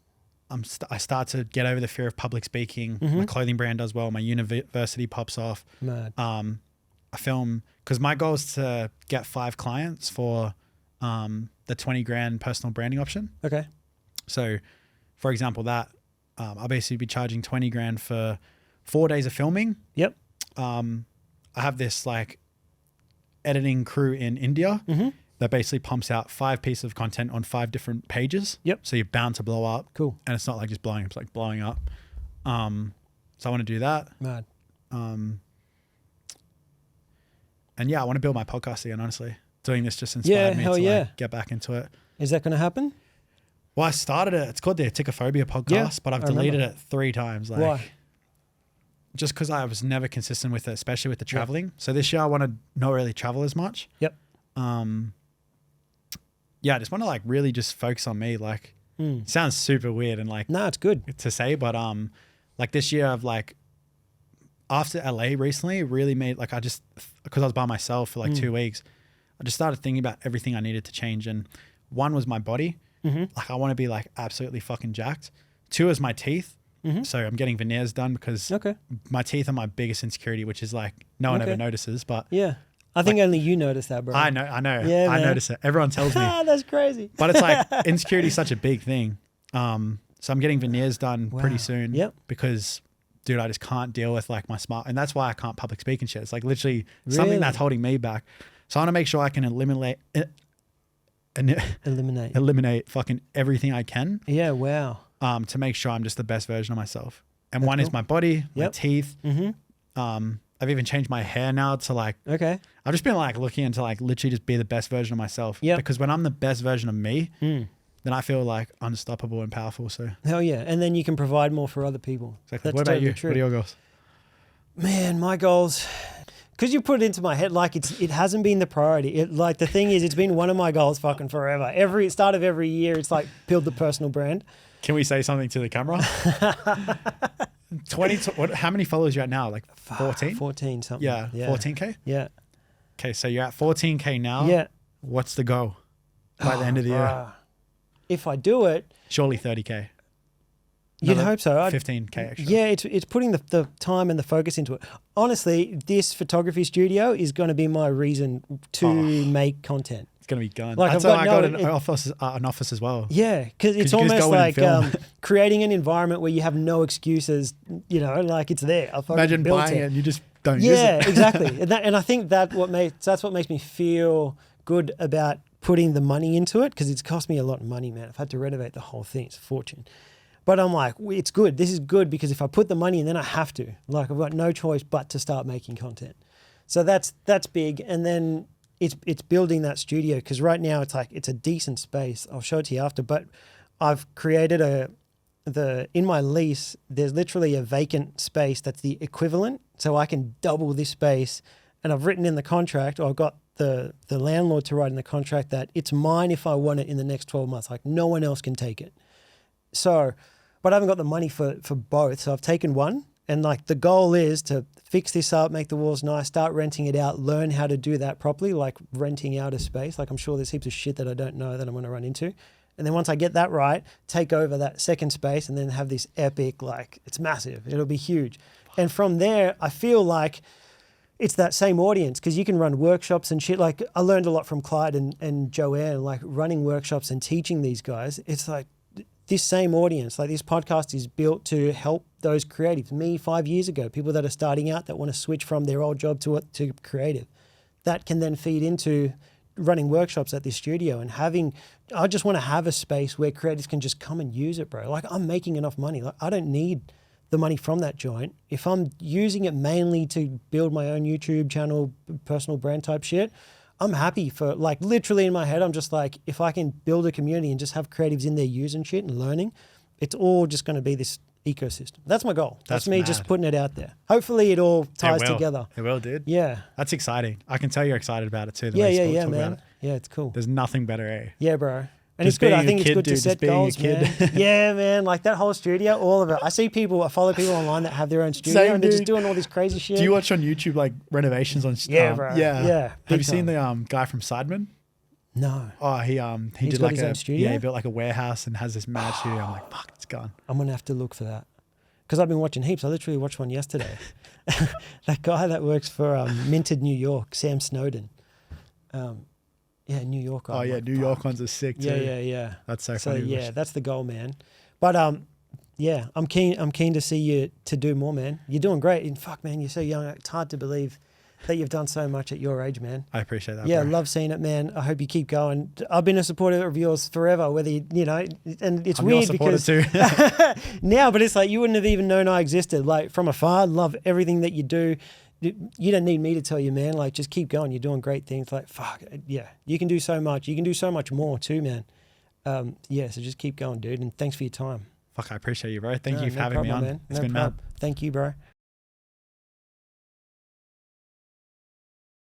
I start to get over the fear of public speaking. My clothing brand does well. My university pops off. Mad. I film because my goal is to get 5 clients for the 20 grand personal branding option. Okay. So, for example, that I'll basically be charging 20 grand for 4 days of filming. Yep. I have this like editing crew in India that basically pumps out 5 pieces of content on 5 different pages. Yep. So you're bound to blow up. Cool. And it's not like just blowing up, it's like blowing up. So I want to do that. Mad. And yeah, I want to build my podcast again, honestly. Doing this just inspired me to like get back into it. Is that going to happen? Well, I started it. It's called the Aticophobia podcast, but I've deleted it 3 times. Like, why? Just because I was never consistent with it, especially with the traveling. So this year I want to not really travel as much. Yep. Yeah, I just want to like really just focus on me. Like, it sounds super weird and like, no, it's good to say, but like this year I've like, after LA recently, really made like, because I was by myself for like 2 weeks, I just started thinking about everything I needed to change. And 1 was my body. Like I want to be like absolutely fucking jacked. 2 is my teeth. So I'm getting veneers done because my teeth are my biggest insecurity, which is like no one ever notices. But yeah, I think only you notice that, bro. I know. Yeah, I notice it. Everyone tells me. That's crazy. But it's like insecurity is such a big thing. So I'm getting veneers done pretty soon. Yep. Because, dude, I just can't deal with like my smart, and that's why I can't public speak and shit. It's like literally something that's holding me back. So I want to make sure I can eliminate fucking everything I can. Yeah. Wow. To make sure I'm just the best version of myself. And that's 1 is my body, my teeth. I've even changed my hair now to like, I've just been like looking into like literally just be the best version of myself. Yeah. Because when I'm the best version of me, then I feel like unstoppable and powerful. So hell yeah. And then you can provide more for other people. Exactly. What about you? True. What are your goals? Man, my goals, because you put it into my head, like it hasn't been the priority. Like the thing is, it's been one of my goals fucking forever. Every start of every year, it's like build the personal brand. Can we say something to the camera? 20. How many followers are you at now? Like 14? 14 something. Yeah, 14K? Yeah. Okay, so you're at 14K now. Yeah. What's the goal by the end of the year? If I do it. Surely 30K. You'd hope so. 15K extra. Yeah, it's putting the time and the focus into it. Honestly, this photography studio is going to be my reason to make content. It's going to be gone. Like That's why I got an office as well. Yeah, because it's almost like creating an environment where you have no excuses, you know, like it's there. Imagine buying it and you just don't use it. Yeah, exactly. And I think that's what makes me feel good about putting the money into it, because it's cost me a lot of money, man. I've had to renovate the whole thing. It's a fortune. But I'm like, it's good. This is good because if I put the money in, then I have to. Like, I've got no choice but to start making content. So that's big. And then it's building that studio, because right now it's a decent space. I'll show it to you after. But I've created in my lease, there's literally a vacant space that's the equivalent. So I can double this space. And I've written in the contract, or I've got the landlord to write in the contract that it's mine if I want it in the next 12 months. Like, no one else can take it. So, but I haven't got the money for both. So I've taken one, and like the goal is to fix this up, make the walls nice, start renting it out, learn how to do that properly, like renting out a space. Like, I'm sure there's heaps of shit that I don't know that I'm going to run into. And then once I get that right, take over that second space and then have this epic, like, it's massive. It'll be huge. And from there, I feel like it's that same audience, because you can run workshops and shit. Like, I learned a lot from Clyde and Joanne, like running workshops and teaching these guys. It's like this same audience. Like, this podcast is built to help those creatives. Me 5 years ago, people that are starting out that want to switch from their old job to creative. That can then feed into running workshops at this studio and I just want to have a space where creators can just come and use it, bro. Like, I'm making enough money. Like, I don't need the money from that joint. If I'm using it mainly to build my own YouTube channel, personal brand type shit, I'm happy for, like, literally in my head, I'm just like, if I can build a community and just have creatives in there using shit and learning, it's all just going to be this ecosystem. That's my goal. That's me just putting it out there. Hopefully it all ties together. It will, dude. Yeah. That's exciting. I can tell you're excited about it too. Yeah, man. Yeah, it's cool. There's nothing better, eh? Yeah, bro. And it's good. I think it's good to set goals, man. Yeah, man. Like, that whole studio, all of it. I follow people online that have their own studio and they're just doing all this crazy shit. Do you watch on YouTube, like, renovations on Yeah, bro. Yeah. Have you seen the guy from Sidemen? No. Oh, he did like his own studio? Yeah, he built like a warehouse and has this mad studio. I'm like, fuck, it's gone. I'm going to have to look for that. Because I've been watching heaps. I literally watched one yesterday. That guy that works for Minted New York, Sam Snowden. Yeah, New York. Oh, yeah, New York ones are sick too. Yeah. That's so funny. So yeah, that's the goal, man. But yeah, I'm keen to see you to do more, man. You're doing great. And fuck, man, you're so young. It's hard to believe that you've done so much at your age, man. I appreciate that. Yeah, bro. love seeing it, man. I hope you keep going. I've been a supporter of yours forever, whether you know, and it's weird because too. now, but it's like you wouldn't have even known I existed. Like, from afar, I love everything that you do. You don't need me to tell you, man. Like, just keep going. You're doing great things. Like, fuck, yeah. You can do so much. You can do so much more too, man. Yeah, so just keep going, dude. And thanks for your time. Fuck, I appreciate you, bro. Thank you for having me on. Man. It's been mad. Thank you, bro.